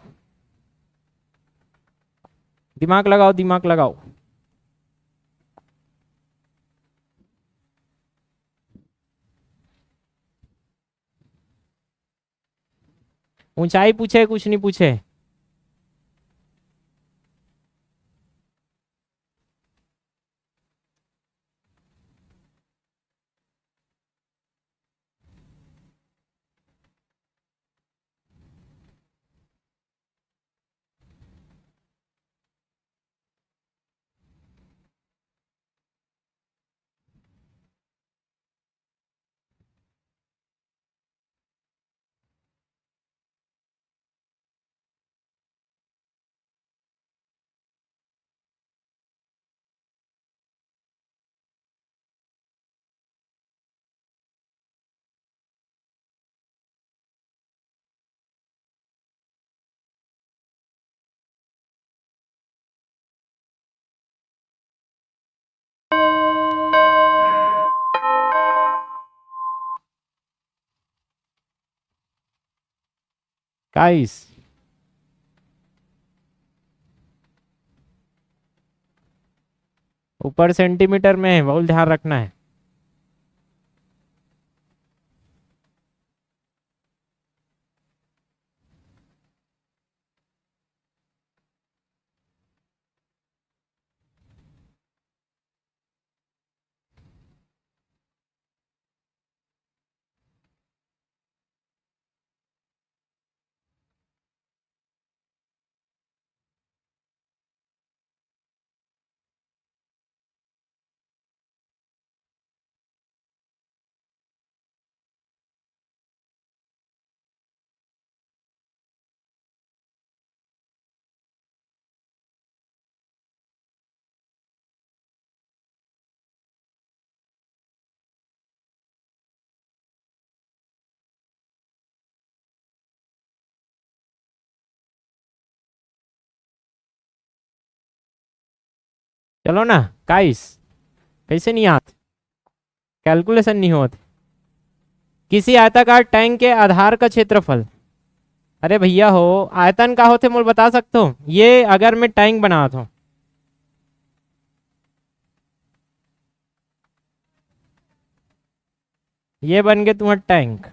दिमाग लगाओ दिमाग लगाओ। ऊंचाई पूछे कुछ नहीं पूछे। 21। ऊपर सेंटीमीटर में है, बहुत ध्यान रखना है। चलो ना, 21। कैसे नहीं आते, कैलकुलेशन नहीं होते। किसी आयताकार टैंक के आधार का क्षेत्रफल। अरे भैया हो, आयतन का होते मोल बता सकते हो। ये अगर मैं टैंक बनाता हूँ, ये बन गए तुम्हारा टैंक।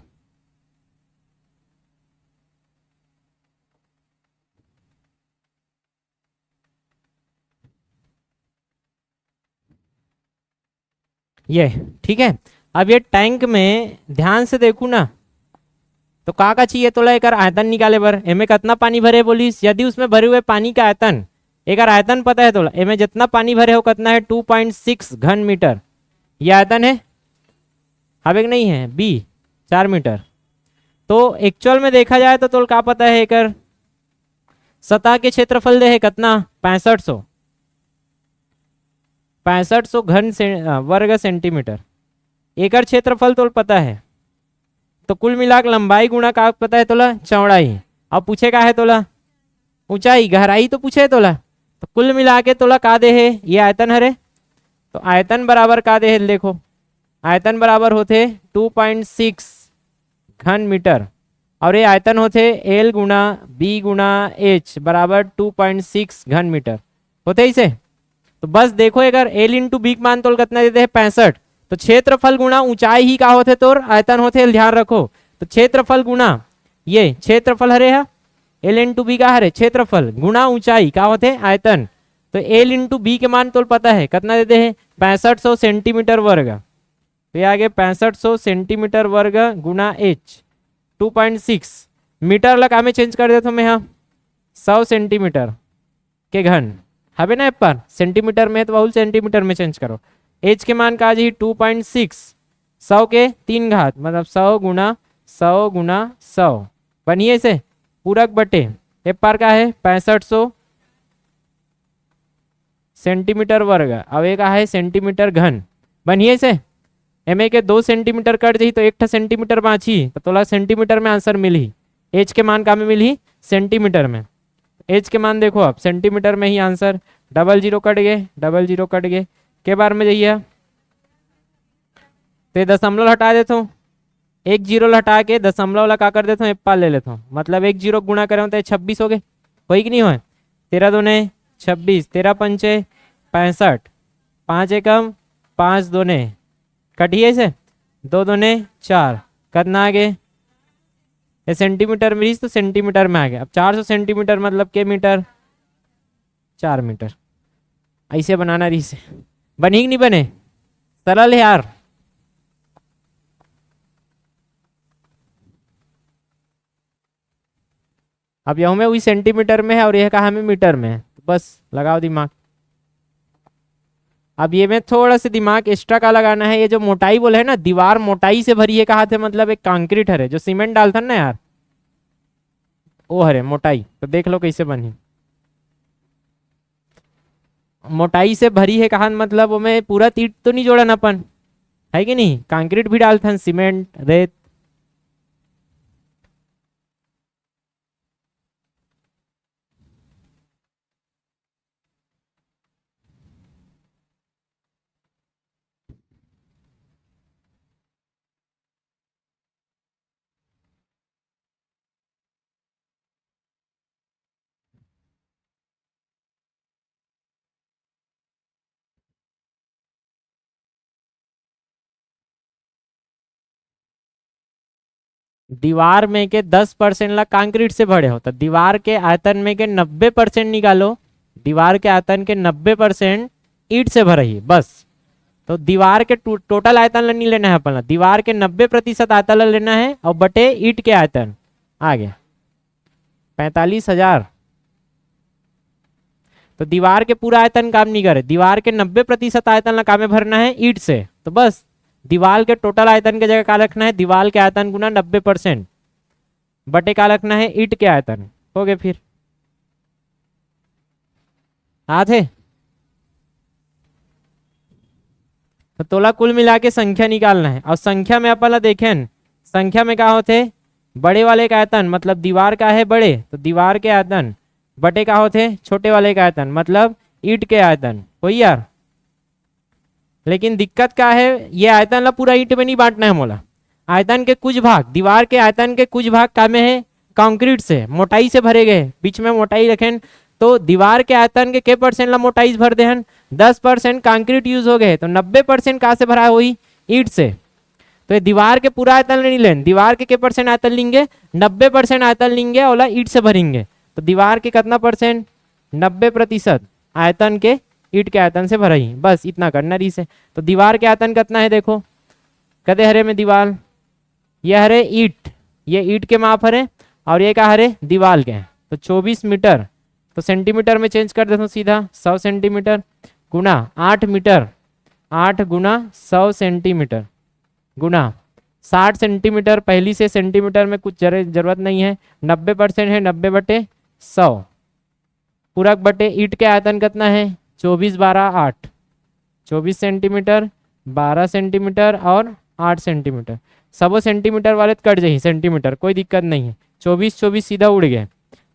ये ठीक है। अब ये टैंक में ध्यान से देखू ना, तो का चाहिए तो एक आयतन निकाले बर, एमे कितना पानी भरे बोलिस, यदि उसमें भरे हुए पानी का आयतन, एक आयतन पता है तो एमे जितना पानी भरे हो कितना है, 2.6 घन मीटर। ये आयतन है, अब एक नहीं है बी, 4 मीटर। तो एक्चुअल में देखा जाए तो का पता है, एक सतह के क्षेत्रफल दे है कितना, 6500, 6500 घन वर्ग सेंटीमीटर। एकड़ क्षेत्रफल तो पता है, तो कुल मिलाकर लंबाई गुणा का पता है तोला, चौड़ाई। अब पूछे का है तोला, ऊंचाई गहराई तो पूछे तोला। तो कुल मिला के तोला का दे है, ये आयतन हरे। तो आयतन बराबर का दे है, देखो आयतन बराबर होते 2.6 घन मीटर, और ये आयतन होते एल गुना बी गुना एच बराबर 2.6 घन मीटर होते इसे। तो बस देखो, अगर एल इंटू बी मान तो कितना देते हैं, 65। तो क्षेत्रफल गुणा ऊंचाई ही का होते तो आयतन होते, ध्यान रखो। तो क्षेत्रफल गुणा ये क्षेत्रफल हरे है, एल इंटू बी का हरे क्षेत्रफल गुणा ऊंचाई का होते आयतन। तो एल इंटू बी के मान तो पता है कितना देते हैं, 6500 सेंटीमीटर वर्ग। तो ये आगे 6500 सेंटीमीटर वर्ग गुना एच 2.6 मीटर लगा में चेंज कर देता हूँ मैं यहाँ, 100 सेंटीमीटर के घन हवे ना पर सेंटीमीटर में है तो बहुत सेंटीमीटर में चेंज करो। एच के मान का जी 2.6, 100 के 3 घात मतलब 100 गुना 100 बनिए से पूरक बटे एक पार का है 6500 सेंटीमीटर वर्ग, अब एक है सेंटीमीटर घन बनिए से। एम के 2 सेंटीमीटर कट जी तो 1 सेंटीमीटर बाँची, तो तोला सेंटीमीटर में आंसर मिली। एच के मान का में मिली सेंटीमीटर में। एच के मान देखो अब सेंटीमीटर में ही आंसर, डबल जीरो कट गए, डबल जीरो कट गए के बार में जाइए तो दशमलव हटा देता हूँ, एक जीरो हटा के दशमलव लगा कर देता हूँ, एक पाल ले लेता हूँ, मतलब एक जीरो गुणा करें तो 26 हो गए, वही कि नहीं हो। 13 दूने 26, 13 पंचे 65, 5 एकम 5 दूने कटिए से 2 दूने 4, कितना आ गए, ये सेंटीमीटर में तो सेंटीमीटर में आ गया। अब 400 सेंटीमीटर मतलब के मीटर, 4 मीटर। ऐसे बनाना रही से बनी कि नहीं बने, सरल है यार। अब यह में वही सेंटीमीटर में है और यह कहा में मीटर में है, तो बस लगाओ दिमाग। अब ये में थोड़ा सा दिमाग एक्स्ट्रा का लगाना है। ये जो मोटाई बोले है ना, दीवार मोटाई से भरी है कहा थे, मतलब एक कंक्रीट है जो सीमेंट डालता ना यार, वो हरे मोटाई। तो देख लो कैसे बनी, मोटाई से भरी है कहा मतलब वो में पूरा तीट तो नहीं जोड़न अपन, है कि नहीं, कंक्रीट भी डालते सीमेंट रेत। दीवार में के 10% ला कंक्रीट से भरे हो, तो दीवार के आयतन में के 90% निकालो। दीवार के आयतन के 90% ईंट से भरे ही बस। तो दीवार के टोटल आयतन ला नहीं लेना है अपन ला, दीवार के 90% आयतन ला लेना है और बटे ईंट के आयतन। आ गया 45,000। तो दीवार के पूरा आयतन काम नहीं करे, दीवार के 90% आयतन ला काम में भरना है ईंट से, तो बस दीवार के टोटल आयतन के जगह क्या रखना है, दीवार के आयतन गुना 90% बटे क्या रखना है, ईंट के आयतन। हो गए फिर आधे। तो तोला कुल मिला के संख्या निकालना है, और संख्या में अपन देखें, संख्या में क्या होते, बड़े वाले का आयतन मतलब दीवार का है बड़े, तो दीवार के आयतन बटे का होते छोटे वाले का आयतन मतलब ईंट के आयतन। वही यार, लेकिन दिक्कत क्या है, ये आयतन ला पूरा ईंट में नहीं बांटना है मोला। आयतन के कुछ भाग, दीवार के आयतन के कुछ भाग का में है कंक्रीट से मोटाई से भरे गए, बीच में मोटाई रखें। तो दीवार के आयतन के परसेंट ला मोटाई भर दे, 10% कंक्रीट यूज हो गए, तो 90% कहाँ से भरा हुई, ईंट से। तो ये दीवार के पूरा आयतन नहीं लें, दीवार के परसेंट आयतन लेंगे, 90% आयतन लेंगे और ईंट से भरेंगे। तो दीवार के कितना परसेंट, 90% आयतन के ईंट के आयतन से भरा ही, बस इतना करना रही से। तो दीवार के आयतन कितना है देखो, कदे हरे में दीवार, ये हरे ईंट, ये ईंट के माप हरे, और ये क्या हरे दीवार के। तो 24 मीटर, तो सेंटीमीटर में चेंज कर देता हूँ सीधा, 100 सेंटीमीटर गुना 8 मीटर, 8 गुना 100 सेंटीमीटर गुना 60 सेंटीमीटर। पहली से सेंटीमीटर में कुछ जरूरत नहीं है, 90% है, 90/100 पूरक बटे ईंट के आयतन कितना है, 24 12 8, 24 सेंटीमीटर, 12 सेंटीमीटर और 8 सेंटीमीटर। सबो सेंटीमीटर वाले तो कट जाही सेंटीमीटर, कोई दिक्कत नहीं है, 24 24 सीधा उड़ गए।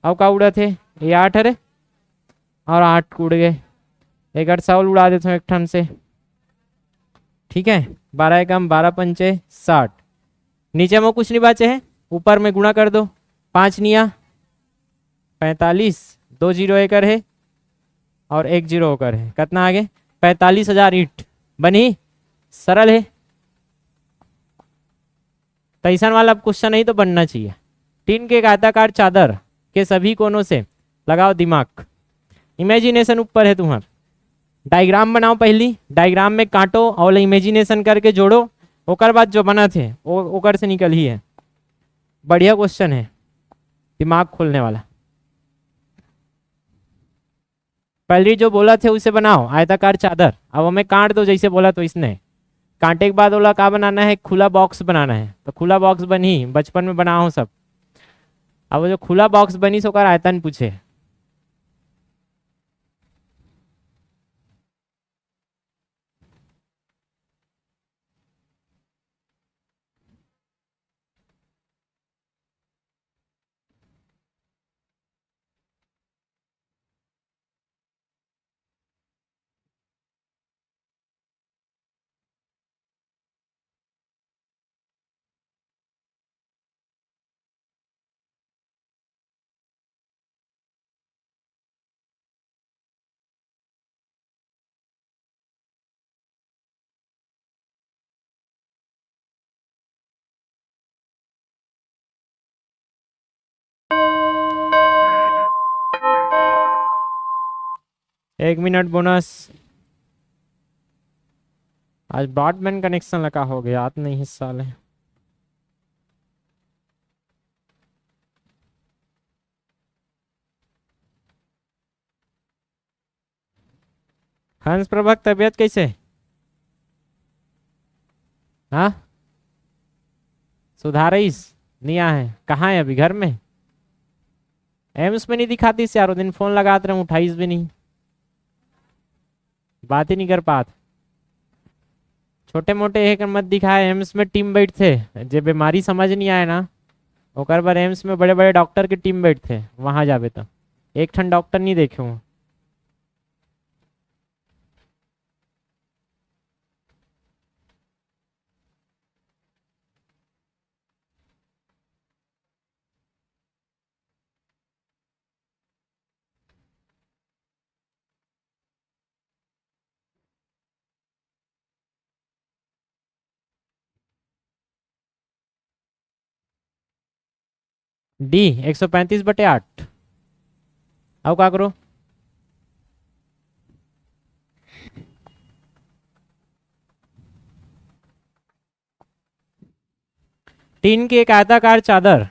अब का उड़ा थे, ये 8 है और 8 उड़ गए, एक 8 उड़ा देता हूँ एक ठन से, ठीक है। 12 एकम 12 पंचे 60, नीचे में कुछ नहीं बचे है, ऊपर में गुणा कर दो, 5 निया 45, 2 जीरो एकर है और 1 जीरो होकर है, कितना आगे 45,000 ईंट बनी। सरल है, तैसन वाला क्वेश्चन नहीं तो बनना चाहिए। टीन के एक आयताकार चादर के सभी कोनों से लगाओ दिमाग, इमेजिनेशन ऊपर है तुम्हारा। डायग्राम बनाओ, पहली डायग्राम में काटो और इमेजिनेशन करके जोड़ो, ओकर बाद जो बना थे वो ओकर से निकल ही है। बढ़िया क्वेश्चन है, दिमाग खोलने वाला। पहली जो बोला थे उसे बनाओ आयताकार चादर, अब हमें काट दो जैसे बोला, तो इसने कांटे के बाद बोला क्या बनाना है, खुला बॉक्स बनाना है। तो खुला बॉक्स बनी, बचपन में बना हो सब। अब वो जो खुला बॉक्स बनी सो कर आयतन पूछे, एक मिनट बोनस। आज ब्रॉडबैंड कनेक्शन लगा हो गया, याद नहीं हिस्सा ले। हंस प्रभक तबीयत कैसे, हाँ सुधारिस, नहीं आए, कहाँ है अभी, घर में। एम्स में नहीं दिखाती, यार दिन फोन लगाते रहे, उठाईस भी नहीं, बात ही नहीं कर पाते। छोटे मोटे एक मत दिखाए, एम्स में टीम बैठ थे, जे बीमारी समझ नहीं आए ना, ओकर बार एम्स में बड़े बड़े डॉक्टर के टीम बैठ थे, वहां जाबे तो एक ठन डॉक्टर नहीं देखे हूँ। डी 135/8। अब क्या करो, टीन की एक आयताकार चादर,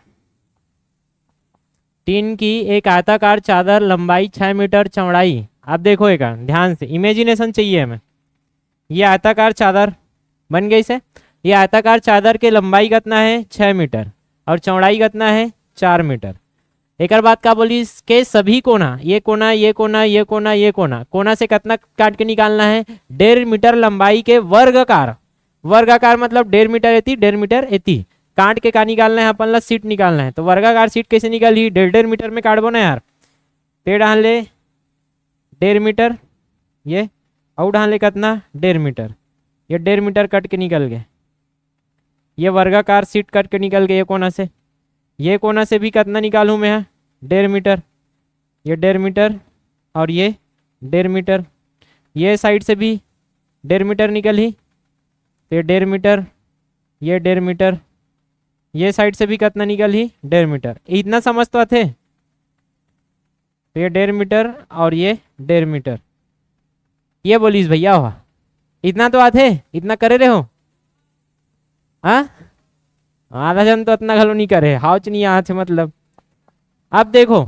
टीन की एक आयताकार चादर, लंबाई 6 मीटर, चौड़ाई, आप देखो एक ध्यान से, इमेजिनेशन चाहिए हमें। ये आयताकार चादर बन गई से, ये आयताकार चादर के लंबाई कितना है 6 मीटर और चौड़ाई कितना है 4 मीटर। एक और बात क्या बोली के सभी कोना, ये कोना ये कोना ये कोना ये कोना, कोना से कितना काट के निकालना है 1.5 मीटर लंबाई के वर्गाकार, वर्गाकार मतलब 1.5 मीटर एती 1.5 मीटर एती, काट के का निकालना है अपन ला सीट निकालना है। तो वर्गाकार सीट कैसे निकाली, 1.5 मीटर में काटबो ना यार, पे डाल ले 1.5 मीटर, ये और डाल ले कितना 1.5 मीटर, ये 1.5 मीटर कट के निकल गए, ये वर्गाकार सीट कट के निकल गए। ये कोना से, ये कोना से भी कितना निकालूं मैं 1.5 मीटर, ये 1.5 मीटर और ये 1.5 मीटर, ये साइड से भी 1.5 मीटर निकली, ये 1.5 मीटर, ये 1.5 मीटर, ये साइड से भी कितना निकली 1.5 मीटर। इतना समझ तो थे, ये 1.5 मीटर और ये 1.5 मीटर, ये बोलीस भैया हुआ, इतना तो आते, इतना करे रहे हो हाँ, आधा जन तो इतना घलो नहीं करे, हाउच नहीं आते मतलब। अब देखो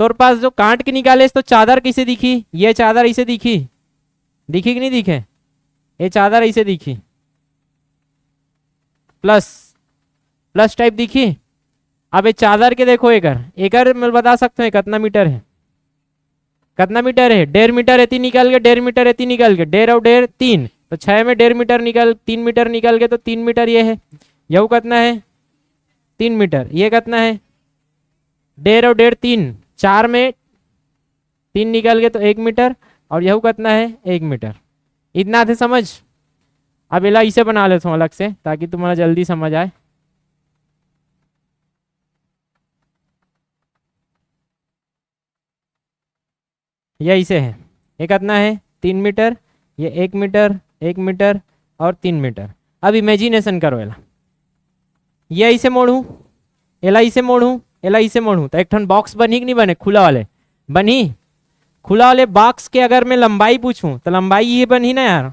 तोर पास जो काट के निकाले तो चादर कैसे दिखी, ये चादर ऐसे दिखी, दिखी कि नहीं दिखे, ये चादर ऐसे दिखी, प्लस प्लस टाइप दिखी। अब ये चादर के देखो एकर मैं बता सकते हैं कितना मीटर है, कितना मीटर है 1.5 मीटर एती निकल के, 1.5 मीटर एती निकल के, 1.5 और 1.5 3, तो 6 में 1.5 मीटर निकल 3 मीटर निकल के, तो 3 मीटर ये है, यह कितना है 3 मीटर, ये कितना है 1.5 और 1.5 3, 4 में 3 निकल के तो 1 मीटर और यह कितना है 1 मीटर। इतना थे समझ। अब इला इसे बना लेता हूँ अलग से ताकि तुम्हारा जल्दी समझ आए। ये इसे है, ये कितना है 3 मीटर, ये 1 मीटर 1 मीटर और 3 मीटर। अब इमेजिनेशन करो एला, ये इसे मोड़ू, एला इसे मोड़ू, एला इसे मोड़ू, तो एक ठन बॉक्स बनी कि नहीं बने, खुला वाले बनी, खुला वाले बॉक्स के अगर मैं लंबाई पूछूं तो लंबाई ये बनी ना यार,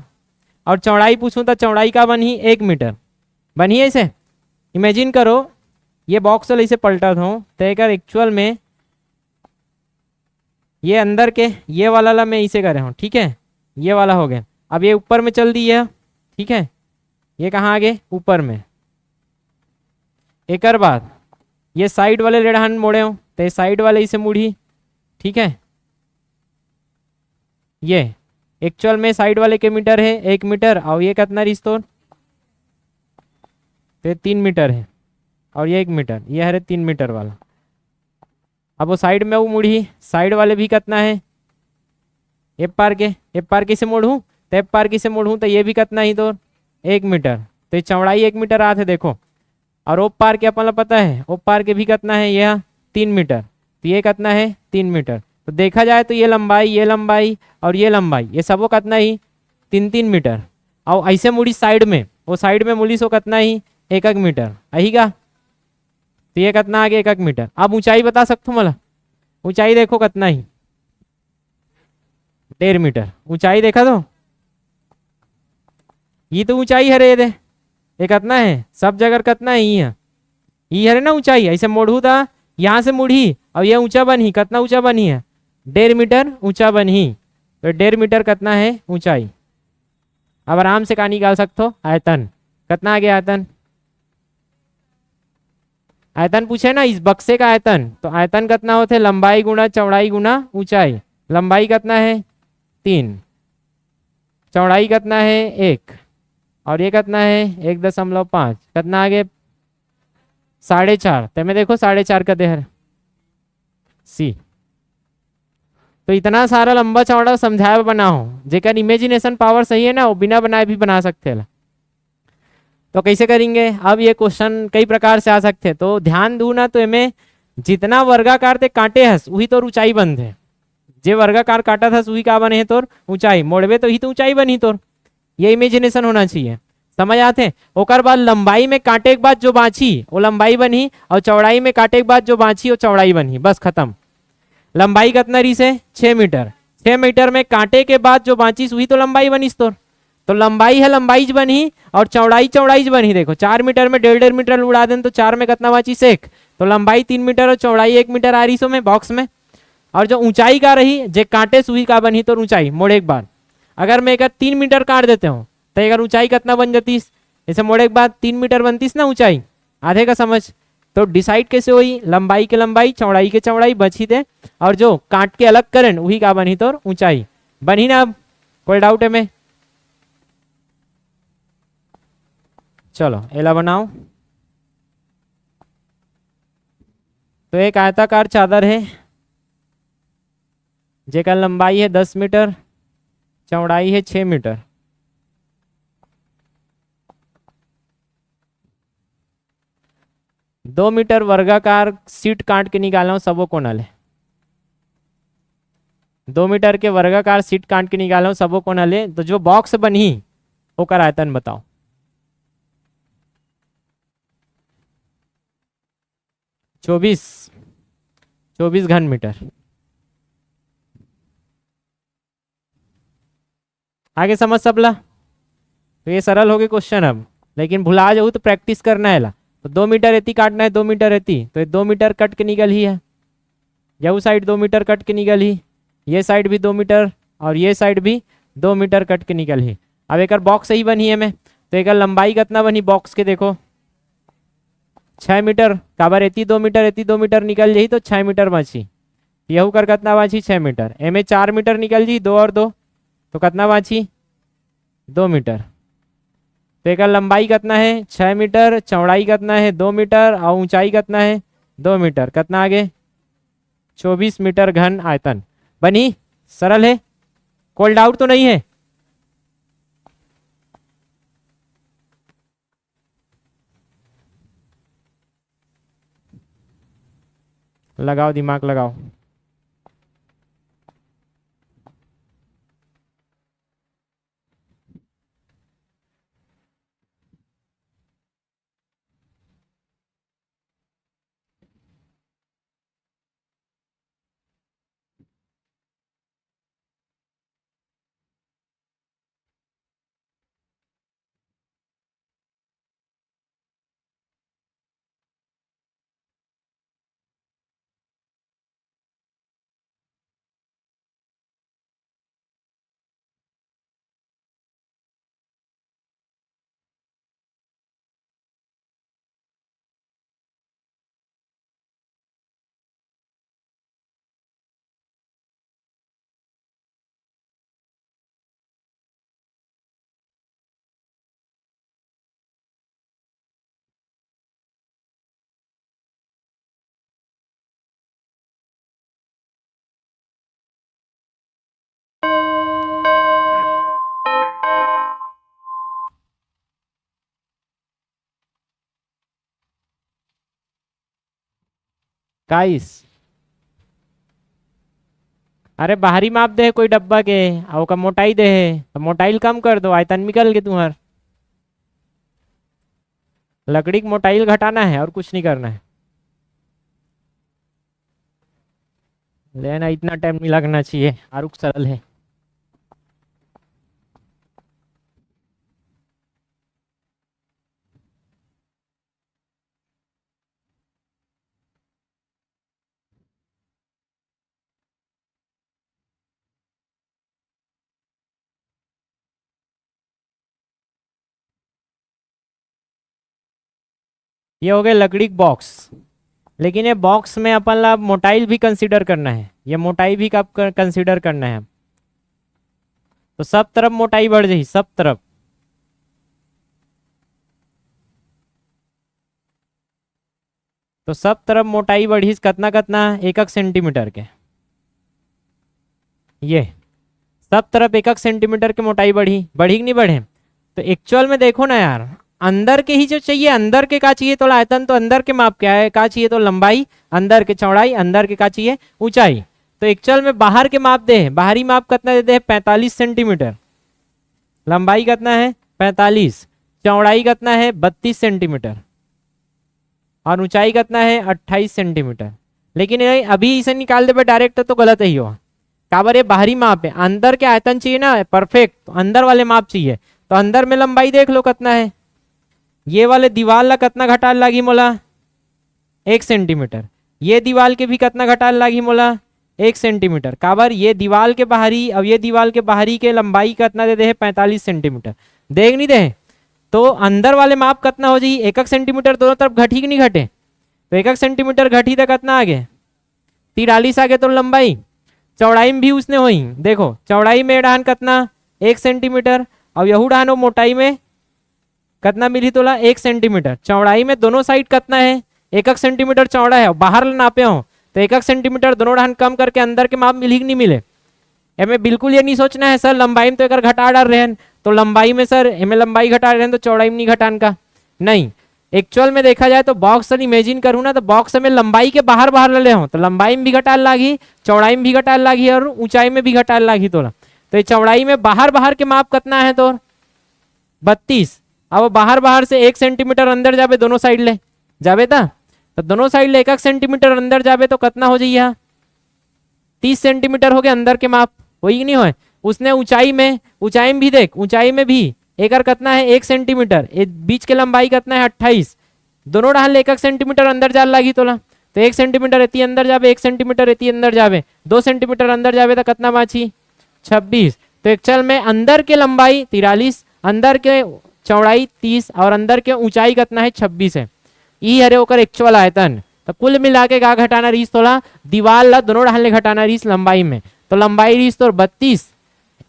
और चौड़ाई पूछूं तो चौड़ाई का बनी 1 मीटर बनी है। इसे इमेजिन करो, ये बॉक्स वाले इसे पलटा था तो एक एक्चुअल में ये अंदर के ये वाला ला मैं इसे करे हूँ, ठीक है, ये वाला हो गया। अब ये ऊपर में चल दी है, ठीक है, ये कहाँ आ गए ऊपर में। एक बाद ये साइड वाले रेढ़ान मोड़े हो तो ये साइड वाले इसे मुड़ी, ठीक है, ये एक्चुअल में साइड वाले के मीटर है 1 मीटर और ये कितना रिश्तों तो 3 मीटर है और ये 1 मीटर, ये है 3 मीटर वाला। अब वो साइड में वो मुड़ी, साइड वाले भी कितना है एप पार के से मोड़ू तो एप पार की से मोड़ू तो ये भी कितना ही तो 1 मीटर, तो ये चौड़ाई 1 मीटर आते देखो। और ओप पार के अपन पता है ओप पार के भी कितना है यह 3 मीटर, तो ये कितना है 3 मीटर। तो देखा जाए तो ये लंबाई और ये लंबाई ये सबको कितना ही 3-3 मीटर। और ऐसे मुड़ी साइड में, वो साइड में मुड़ी सो कितना ही 1-1 मीटर यही का, तो ये कितना आ गया 1-1 मीटर। अब ऊंचाई बता सकते हो मला, ऊंचाई देखो कितना ही 1.5 मीटर ऊंचाई देखा तो, ये तो ऊंचाई है रे, ये कितना है सब जगह कितना है ये है ना ऊंचाई। ऐसे मोड़ू था यहाँ से मुड़ी और ये ऊंचा बनी, कितना ऊंचा बनी है 1.5 मीटर ऊंचा बनी, तो 1.5 मीटर कितना है ऊंचाई। अब आराम से कहा निकाल सकते हो आयतन, कितना आ गया आयतन, आयतन पूछे ना इस बक्से का आयतन, तो आयतन कितना होते लंबाई गुना चौड़ाई गुना ऊंचाई। लंबाई कितना है 3, चौड़ाई कितना है 1 और ये कितना है 1.5, कितना आ गया 4.5, तो मैं देखो 4.5 का देहर सी। तो इतना सारा लंबा चौड़ा समझाया बना हो, जेकर इमेजिनेशन पावर सही है ना वो बिना बनाए भी बना सकते हैं। तो कैसे करेंगे, अब ये क्वेश्चन कई प्रकार से आ सकते हैं, तो ध्यान दू ना, तो इनमें जितना वर्गाकार ते काटे हस वही तो ऊंचाई बन थे, जे वर्गाकार काटा था वही का बने है तोर ऊंचाई, मोड़वे तो ही तो ऊंचाई बनी तोर, ये इमेजिनेशन होना चाहिए। समझ आते हैं। ओकर बाद लंबाई में काटे के बाद जो बाँची वो लंबाई बनी, और चौड़ाई में काटे के बाद जो बाँची वो चौड़ाई बनी, बस खत्म। लंबाई कितना रही से 6 मीटर, 6 मीटर में कांटे के बाद जो बाँची वही तो लंबाई बनी तो लंबाई है लंबाई बनी, और चौड़ाई चौड़ाई बनी। देखो 4 मीटर में 1.5 मीटर उड़ा दें तो 4 में कितना बाँची 6, तो लंबाई 3 मीटर और चौड़ाई 1 मीटर आ रही सो में बॉक्स में। और जो ऊंचाई का रही जे कांटे सुई का बनी तो ऊंचाई मोड़े एक बार, अगर मैं अगर 3 मीटर काट देते हूँ तो अगर ऊंचाई कितना बन जाती, जैसे मोड़े के बाद 3 मीटर बनती ना ऊंचाई, आधे का समझ। तो डिसाइड कैसे हुई, लंबाई के लंबाई चौड़ाई के चौड़ाई बची थे, और जो काट के अलग करें वही का बनी तो ऊंचाई बनी ना। अब कोई डाउट है में? चलो एला बनाओ। तो एक आयताकार चादर है जेका लंबाई है 10 मीटर, चौड़ाई है 6 मीटर। दो मीटर वर्गाकार सीट काट के निकालो सबो कोना ले। 2 मीटर के वर्गाकार सीट काट के निकालो सबो कोना ले, तो जो बॉक्स बनी ओकर आयतन बताओ। 24 घन मीटर। आगे समझ सबला? तो ये सरल हो गए क्वेश्चन अब, लेकिन भुला जाऊ तो प्रैक्टिस करना है ला। तो 2 मीटर एती काटना है, 2 मीटर एती, तो ये 2 मीटर कट के निकल ही है, यह साइड 2 मीटर कट के निकल ही, ये साइड भी 2 मीटर और ये साइड भी 2 मीटर कट के निकल ही। अब एक बॉक्स सही बनी है में, तो एक लंबाई कितना बनी बॉक्स के देखो 6 मीटर, काबर एती 2 मीटर एती 2 मीटर निकल जाही तो 6 मीटर बची। यहू कर कितना बाची 6 मीटर, एम 4 मीटर निकल जी, 2 और 2 तो कितना बाची 2 मीटर। तो एक लंबाई कितना है 6 मीटर, चौड़ाई कितना है 2 मीटर और ऊंचाई कितना है 2 मीटर, कितना आगे 24 मीटर घन आयतन बनी। सरल है, कोई डाउट तो नहीं है? लगाओ दिमाग लगाओ। गाइस अरे बाहरी माप दे कोई डब्बा के, और का मोटाई दे है तो मोटाई कम कर दो, आयतन निकल के तुम्हार। लकड़ी की मोटाई घटाना है और कुछ नहीं करना है, लेना इतना टाइम नहीं लगना चाहिए, आरुक सरल है। ये हो गए लकड़ी के बॉक्स, लेकिन ये बॉक्स में अपन ला मोटाई भी कंसीडर करना है, ये मोटाई भी कब कंसीडर करना है। तो सब तरफ मोटाई बढ़ जाए, सब तरफ। तो सब तरफ मोटाई बढ़ी कितना कितना 1 सेंटीमीटर के, ये सब तरफ 1 सेंटीमीटर की मोटाई बढ़ी, बढ़ी कि नहीं बढ़े? तो एक्चुअल में देखो ना यार, अंदर के ही जो चाहिए, अंदर के का चाहिए तो आयतन, तो अंदर के माप क्या है, का चाहिए तो लंबाई, अंदर के चौड़ाई, अंदर के का चाहिए ऊंचाई। तो एक्चुअल में बाहर के माप दे, बाहरी माप कितना देते हैं 45 सेंटीमीटर, लंबाई कितना है 45, चौड़ाई कितना है 32 सेंटीमीटर और ऊंचाई कितना है 28 सेंटीमीटर। लेकिन ये अभी इसे निकाल दे डायरेक्ट तो गलत ही होगा। काबर ये बाहरी माप है, अंदर के आयतन चाहिए ना परफेक्ट, तो अंदर वाले माप चाहिए। तो अंदर में लंबाई देख लो कितना है, ये वाले दीवार ला कितना घटाल लागी मोला 1 सेंटीमीटर, ये दीवार के भी कितना घटाल लागी मोला 1 सेंटीमीटर। काबर ये दीवार के बाहरी, अब ये दीवार के बाहरी के लंबाई कितना दे है 45 सेंटीमीटर, देख नहीं दे। तो अंदर वाले माप कितना हो जाइए 1 सेंटीमीटर दोनों तरफ घटी कि नहीं घटे, तो 1 सेंटीमीटर घटी तो कितना आगे 43 आगे। तो लंबाई चौड़ाई में भी उसने हुई, देखो चौड़ाई में डाहन कितना 1 सेंटीमीटर और यहू डाहन मोटाई में कितना मिली तोला 1 सेंटीमीटर। चौड़ाई में दोनों साइड कितना है 1 सेंटीमीटर चौड़ा है, बाहर नापे हो तो 1 सेंटीमीटर दोनों डाहन कम करके अंदर के माप मिली कि नहीं मिले। एमे बिल्कुल ये नहीं सोचना है सर लंबाई में तो एक घटा डाल रहे हैं, तो लंबाई में सर एमे लंबाई घटा रहे हैं तो चौड़ाई में नहीं घटान का, नहीं। एक्चुअल में देखा जाए तो बॉक्स सर इमेजिन करूँ ना तो बॉक्स में लंबाई के बाहर बाहर ले हो तो लंबाई में भी घटाल लागी, चौड़ाई में भी घटाल लागी और ऊंचाई में भी घटाल लागी तोला। तो ये चौड़ाई में बाहर बाहर के माप कितना है तो 32। अब बाहर बाहर से 1 सेंटीमीटर अंदर जाबे दोनों साइड ले जाबे था, तो दोनों साइड ले 1 सेंटीमीटर अंदर जाबे तो कितना हो जाइए 30 सेंटीमीटर हो गया अंदर के माप, वही कि नहीं हो। उसने ऊंचाई में भी देख, ऊंचाई में भी एक कितना है 1 सेंटीमीटर, बीच के लंबाई कितना है 28, दोनों डाल 1 सेंटीमीटर अंदर जाल लागी तोला। तो 1 सेंटीमीटर इतनी अंदर जाबे 1 सेंटीमीटर इतनी अंदर जाबे 2 सेंटीमीटर अंदर जाबे तो कितना बाची 26। तो एक्चुअल में अंदर के लंबाई 43, अंदर के चौड़ाई 30 और अंदर के ऊंचाई कितना है 26 है। ई हरे ओकर एक्चुअल आयतन। तो कुल मिला के का घटाना रहीस तोला दीवार ला दोनों डाहन ले घटाना रहीस लंबाई में, तो लंबाई रहीस तो 32,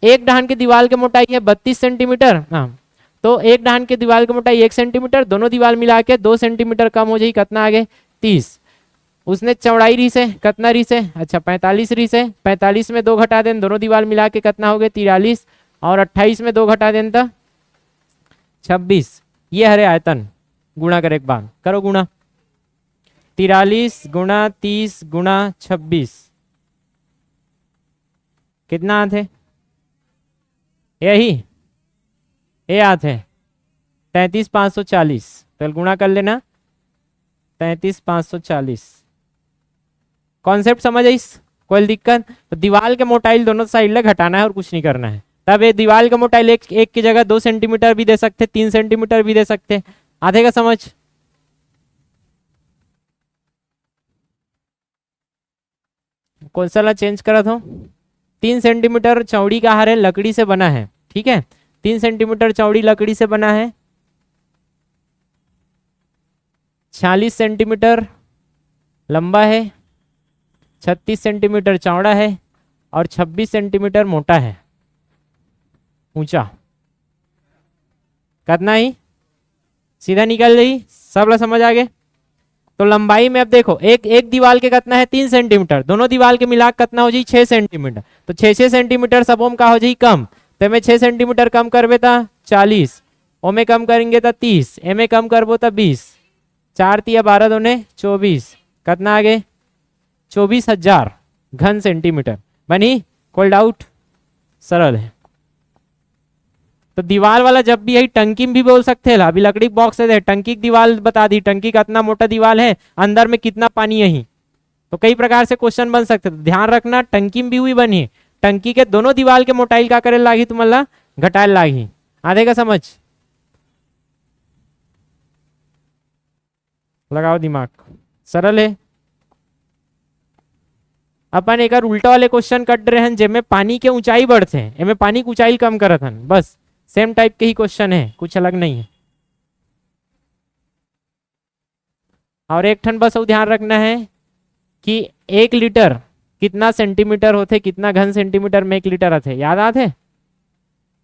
एक डाहन के दीवार की मोटाई है 32 सेंटीमीटर, हाँ तो एक डाहन के दीवार की मोटाई 1 सेंटीमीटर, दोनों दीवार मिला के 2 सेंटीमीटर कम हो जाए कितना आगे 30। उसने चौड़ाई रही से कितना रही से अच्छा 45 रही से, 45 में 2 घटा दें दोनों दीवार मिला के कितना हो गए 43 और 28 में 2 घटा दें तो 26। ये हरे आयतन गुणा करे एक बार करो गुणा 43 गुणा 30 गुणा 26 कितना आते यही ये आते 33,540। तो गुणा कर लेना 33,540। कॉन्सेप्ट समझ आइस कोई दिक्कत। तो दीवार के मोटाई दोनों साइड ले घटाना है और कुछ नहीं करना है। तब ये दीवार का मोटाई एक की जगह 2 सेंटीमीटर भी दे सकते 3 सेंटीमीटर भी दे सकते, आधे का समझ। कौन सा ला चेंज करा था 3 सेंटीमीटर चौड़ी का हार है लकड़ी से बना है, ठीक है 3 सेंटीमीटर चौड़ी लकड़ी से बना है, 46 सेंटीमीटर लंबा है, 36 सेंटीमीटर चौड़ा है और 26 सेंटीमीटर मोटा है ऊंचा। कितना ही सीधा निकल गई सब लोग समझ आ गए। तो लंबाई में अब देखो एक दीवार के कितना है 3 सेंटीमीटर, दोनों दीवार के मिला कितना हो जाए 6 सेंटीमीटर, तो 6 सेंटीमीटर सब ओम का हो जाए कम। तो मैं 6 सेंटीमीटर कम करबे था 40, ओमे कम करेंगे तो 30, एमे कम करबो तो 20, 4 तिया 12 दोने 24, कितना आगे 24,000 घन सेंटीमीटर बनी। कोई डाउट सरल है। तो दीवार वाला जब भी यही टंकी में भी बोल सकते हैं, अभी लकड़ी बॉक्स है टंकी की दीवार बता दी, टंकी का इतना मोटा दीवार है अंदर में कितना पानी यही, तो कई प्रकार से क्वेश्चन बन सकते। तो ध्यान रखना टंकी में भी हुई बनी, टंकी के दोनों दीवार के मोटाई का करे लागी तुम्हारा घटाए लागी, आधे का समझ लगाओ दिमाग सरल है। अपन एक उल्टा वाले क्वेश्चन कट रहे हैं जिसमें पानी के ऊंचाई बढ़ते हैं, इनमें पानी की ऊंचाई कम करत हन, बस सेम टाइप के ही क्वेश्चन है कुछ अलग नहीं है। और एक ठन बस ध्यान रखना है कि 1 लीटर कितना सेंटीमीटर होते, कितना घन सेंटीमीटर में 1 लीटर आते, याद आते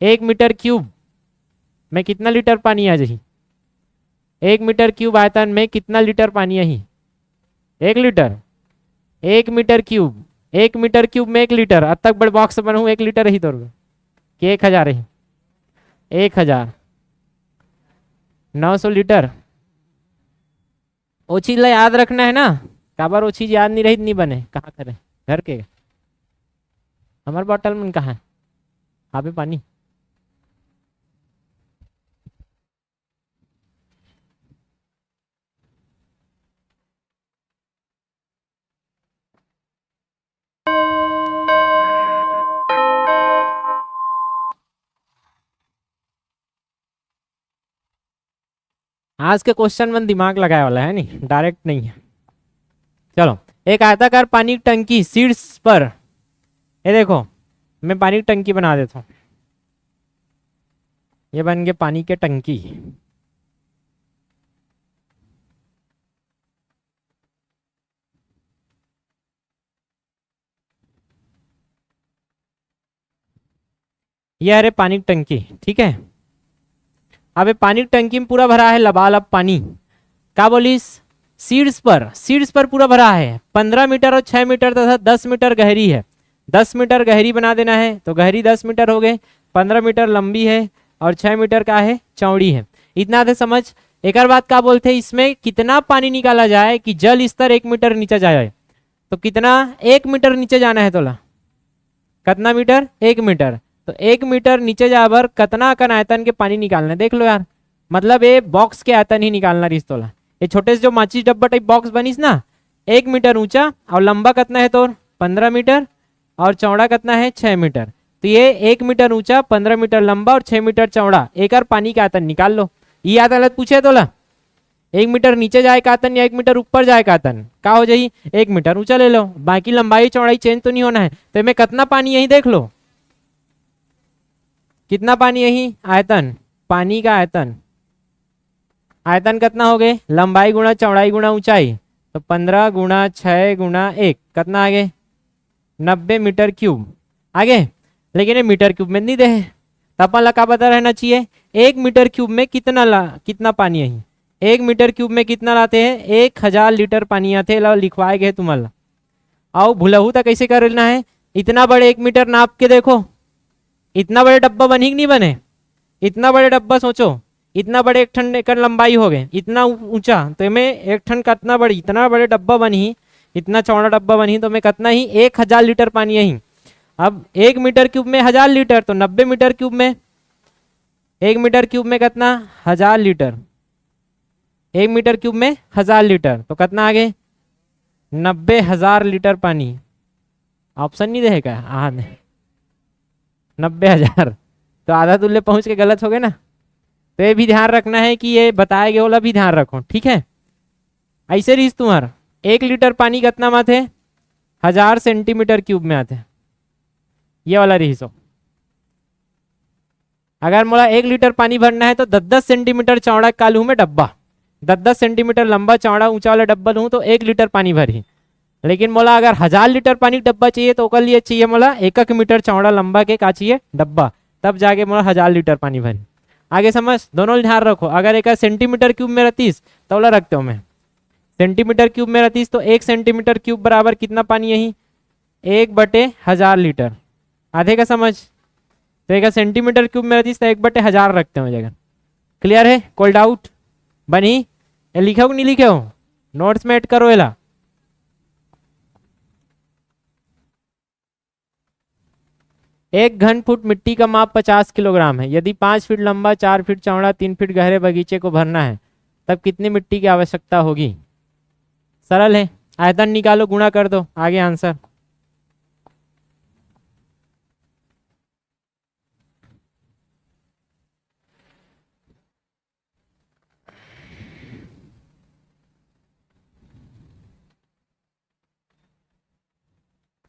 1 मीटर क्यूब में कितना लीटर पानी आ जाही, 1 मीटर क्यूब आयतन में कितना लीटर पानी यही 1 litre, 1 metre cube, 1 metre cube में 1 लीटर, अब तक बड़े बॉक्स बनू 1 लीटर ही तो कि 1000 ही 1900 लीटर। वो चीज ला याद रखना है ना, काबर वो चीज याद नहीं रही नहीं बने कहाँ करे घर के हमारे बॉटल में कहाँ है आप पानी आज के क्वेश्चन में दिमाग लगाए वाला है नहीं, डायरेक्ट नहीं है। चलो, एक आयताकार पानी की टंकी शीर्ष पर, ये देखो मैं पानी की टंकी बना देता हूँ, ये बन गए पानी की टंकी। ये अरे पानी की टंकी, ठीक है। अब ये पानी की टंकी में पूरा भरा है लबालब पानी, क्या बोलिस, शीर्ष पर पूरा भरा है। 15 मीटर और 6 मीटर तथा 10 मीटर गहरी है। 10 मीटर गहरी बना देना है, तो गहरी 10 मीटर हो गए, 15 मीटर लंबी है और 6 मीटर का है, चौड़ी है। इतना थे समझ। एक और बात क्या बोलते हैं, इसमें कितना पानी निकाला जाए कि जल स्तर 1 मीटर नीचे जाए, तो कितना, 1 मीटर नीचे जाना है तोला, कितना मीटर, 1 मीटर। तो 1 मीटर नीचे जाकर कितना कन आयतन के पानी निकालना, देख लो यार, मतलब ये बॉक्स के आयतन ही निकालना रिस तोला। ये छोटे से जो माचिस डब्बा टाइप बॉक्स बनीस ना, 1 मीटर ऊंचा और लंबा कितना है तो 15 मीटर और चौड़ा कितना है 6 मीटर। तो ये 1 मीटर ऊंचा, 15 मीटर लंबा और 6 मीटर चौड़ा, एक और पानी का आयतन निकाल लो। ये आयतन पूछे तोला, 1 मीटर नीचे जाए का आयतन या 1 मीटर ऊपर जाए का आयतन, क्या हो जाए, 1 मीटर ऊंचा ले लो, बाकी लंबाई चौड़ाई चेंज तो नहीं होना है। तो इसमें कितना पानी यही देख लो, कितना पानी यही, आयतन, पानी का आयतन, आयतन कितना हो गए, लंबाई गुणा चौड़ाई गुणा ऊंचाई, तो 15 गुणा 6 गुणा 1 कितना आगे, 90 मीटर क्यूब आगे। लेकिन ये मीटर क्यूब में नहीं दे, तो अपन लगा पता रहना चाहिए 1 मीटर क्यूब में कितना पानी है। 1 मीटर क्यूब में कितना लाते हैं, 1000 लीटर पानी आते हैं, लिखवाए गए तुम्हारा। आओ भूलहू तक कैसे करना है, इतना बड़े 1 मीटर नाप के देखो, इतना बड़े डब्बा बनी कि नहीं बने, इतना बड़े डब्बा सोचो, इतना बड़े 1 टन एक लंबाई हो गए, इतना ऊंचा, तो में 1 टन कितना बड़ी, इतना बड़े डब्बा बनी, इतना चौड़ा डब्बा बनी, तो में कितना ही 1000 लीटर पानी यही। अब 1 मीटर क्यूब में 1000 लीटर, तो 90 मीटर क्यूब में, 1 मीटर क्यूब में कितना, 1000 लीटर, 1 मीटर क्यूब में 1000 लीटर, तो कितना आगे, 90,000 लीटर पानी। ऑप्शन नहीं देगा, 90,000, तो आधा तुल्य पहुंच के गलत हो गए ना। तो ये भी ध्यान रखना है कि ये बताए गए वाला भी ध्यान रखो, ठीक है। ऐसे रीस तुम्हारा 1 लीटर पानी कितना में आते, 1000 सेंटीमीटर क्यूब में आते, ये वाला रीस हो। अगर मोला 1 लीटर पानी भरना है तो 10-10 सेंटीमीटर चौड़ा का लूँ मैं डब्बा, 10-10 सेंटीमीटर लंबा चौड़ा ऊंचा वाला डब्बा लूँ तो 1 लीटर पानी भरी। लेकिन मोला अगर 1000 लीटर पानी डब्बा चाहिए तो ओकर लिए चाहिए मोला 1 मीटर चौड़ा लंबा के का चाहिए डब्बा, तब जाके मोला 1000 लीटर पानी भरी। आगे समझ, दोनों ध्यान रखो। अगर एक सेंटीमीटर क्यूब में रहतीस तो वाला रखते हो मैं, सेंटीमीटर क्यूब में रहतीस तो 1 सेंटीमीटर क्यूब बराबर कितना पानी यही, 1/1000 लीटर, आधे का समझ। तो एक सेंटीमीटर क्यूब में रहतीस तो 1/1000 रखते हो जगह। क्लियर है, कोई डाउट बनी, लिखे हो कि नहीं लिखे हो, नोट्स में ऐड करो एला। एक घन फुट मिट्टी का माप 50 किलोग्राम है। यदि 5 फीट लंबा, 4 फीट चौड़ा, 3 फीट गहरे बगीचे को भरना है तब कितनी मिट्टी की आवश्यकता होगी। सरल है, आयतन निकालो, गुणा कर दो, आगे आंसर।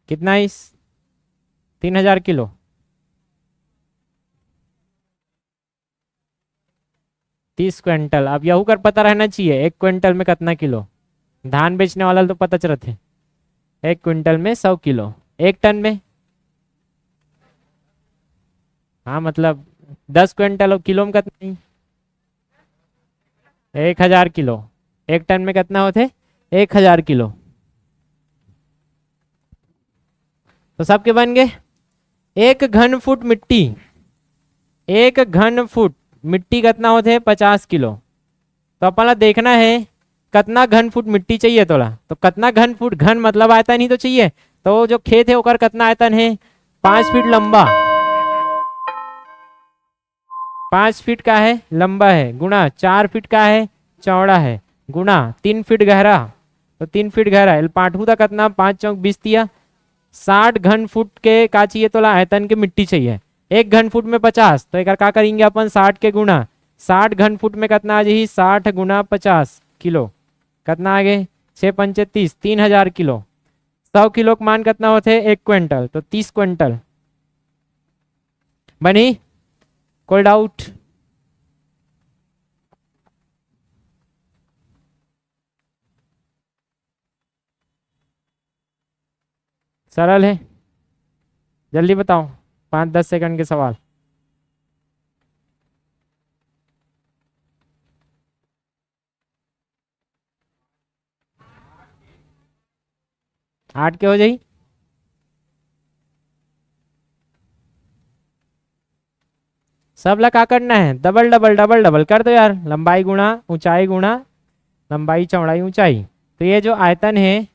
कितना इस 3000 किलो, तीस क्विंटल। अब यहू कर पता रहना चाहिए 1 क्विंटल में कितना किलो, धान बेचने वाला तो पता चलते हैं 1 क्विंटल में 100 किलो, 1 टन में, हाँ मतलब 10 क्विंटल किलो में कितना, 1000 किलो, 1 टन में कितना होते, 1000 किलो। तो सबके बन गए। 1 घन फुट मिट्टी, 1 घन फुट मिट्टी कितना होते है 50 किलो। तो अपना देखना है कितना घन फुट मिट्टी चाहिए तोला, तो कितना घन फुट, घन मतलब आयतन ही तो चाहिए। तो जो खेत है ओकर कितना आयतन है, 5 फीट लंबा, 5 फीट का है लंबा है, गुणा 4 फीट का है चौड़ा है, गुणा 3 फीट गहरा, तो 3 फीट गहरा है, पाठू था कितना, 5 चौक 20 दिया, 60 घन फुट के का चाहिए तोला आयतन के मिट्टी चाहिए। 1 घन फुट में 50, तो एक का करेंगे अपन 60 के गुणा 60 घन फुट में कितना आ जाही? 60 गुना 50 किलो, कितना आ गए? 6 पंचे 30, 3000 किलो। 100 किलो का मान कितना होते? 1 क्विंटल, तो 30 क्विंटल बनी। कोई डाउट? सरल है, जल्दी बताओ, 5-10 सेकंड के सवाल। आठ के हो जाई। सब ला क्या करना है? डबल डबल डबल डबल कर दो यार, लंबाई गुणा ऊंचाई गुणा लंबाई चौड़ाई ऊंचाई। तो ये जो आयतन है,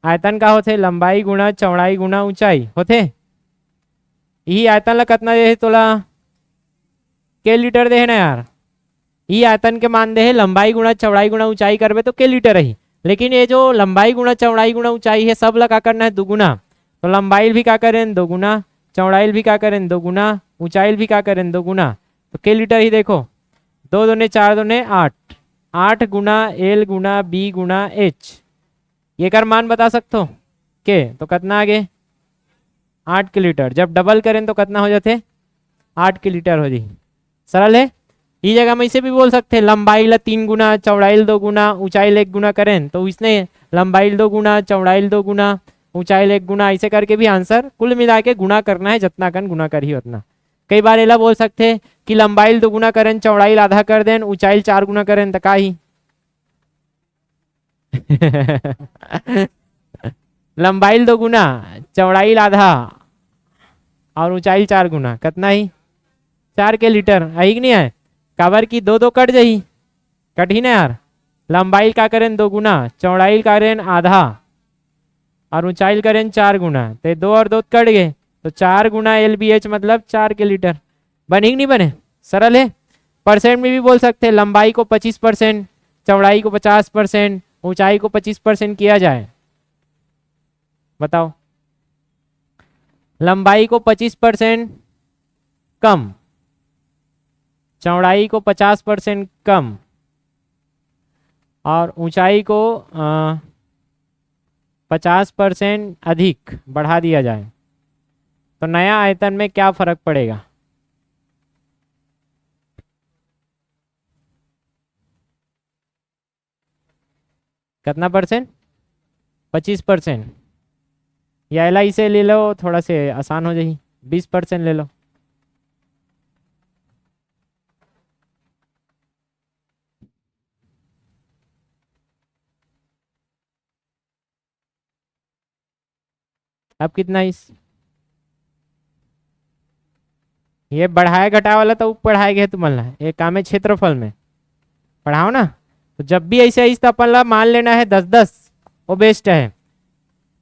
आयतन का होते? लंबाई गुणा चौड़ाई गुणा ऊंचाई होते। यही आयतन ला कितना दे तोला? के लीटर दे है ना यार। ये आयतन के मान दे है, लंबाई गुणा चौड़ाई गुणा ऊंचाई करबे तो के लीटर ही। लेकिन ये जो लंबाई गुणा चौड़ाई गुणा ऊंचाई है, सब ला क्या करना है? दुगुना। तो लंबाई भी क्या करें? दोगुना। चौड़ाई भी क्या करें? दोगुना। ऊंचाई भी क्या करें? दोगुना। तो के लीटर ही देखो, 2 दूने 4 दूने 8, 8 गुना एल गुना बी गुना एच। ये कर मान बता सकते हो के? तो कितना आगे? 8 के लीटर। जब डबल करें तो कितना हो जाते? 8 के लीटर हो जाए। सरल है। ये जगह में इसे भी बोल सकते हैं, लंबाई ला 3 गुना चौड़ाई 2 गुना ऊंचाई 1 गुना करें, तो इसने लंबाई 2 गुना चौड़ाई 2 गुना ऊंचाई 1 गुना ऐसे करके भी आंसर कुल मिला के गुना करना है, जितना कन गुना कर ही उतना। कई बार एला बोल सकते हैं कि लंबाई 2 गुना करें चौड़ाई आधा कर दें, ऊंचाई 4 गुना करें तो का ही लंबाई 2 गुना चौड़ाई आधा और ऊंचाई 4 गुना, कितना ही? 4 के लीटर आई कि नहीं है? काबर की 2 2 कट जाही, कट ही ना यार। लंबाई का करें 2 गुना, चौड़ाई करें आधा और ऊंचाई करें 4 गुना, तो 2 और 2 कट गए, तो 4 गुना LBH मतलब 4 के लीटर। बने कि नहीं बने? सरल है। परसेंट में भी बोल सकते हैं, लंबाई को 25%, चौड़ाई को 50%, ऊंचाई को 25% किया जाए। बताओ, लंबाई को 25% कम, चौड़ाई को 50% कम और ऊंचाई को 50% अधिक बढ़ा दिया जाए, तो नया आयतन में क्या फर्क पड़ेगा? कितना परसेंट? 25%। या LI से ले लो, थोड़ा से आसान हो जाए, 20% ले लो। अब कितना इस ये बढ़ाया घटाया वाला तो पढ़ाया गया तुम्हारा, एक काम है क्षेत्रफल में पढ़ाओ ना। तो जब भी ऐसे इस तो अपन ला मान लेना है 10-10, वो बेस्ट है।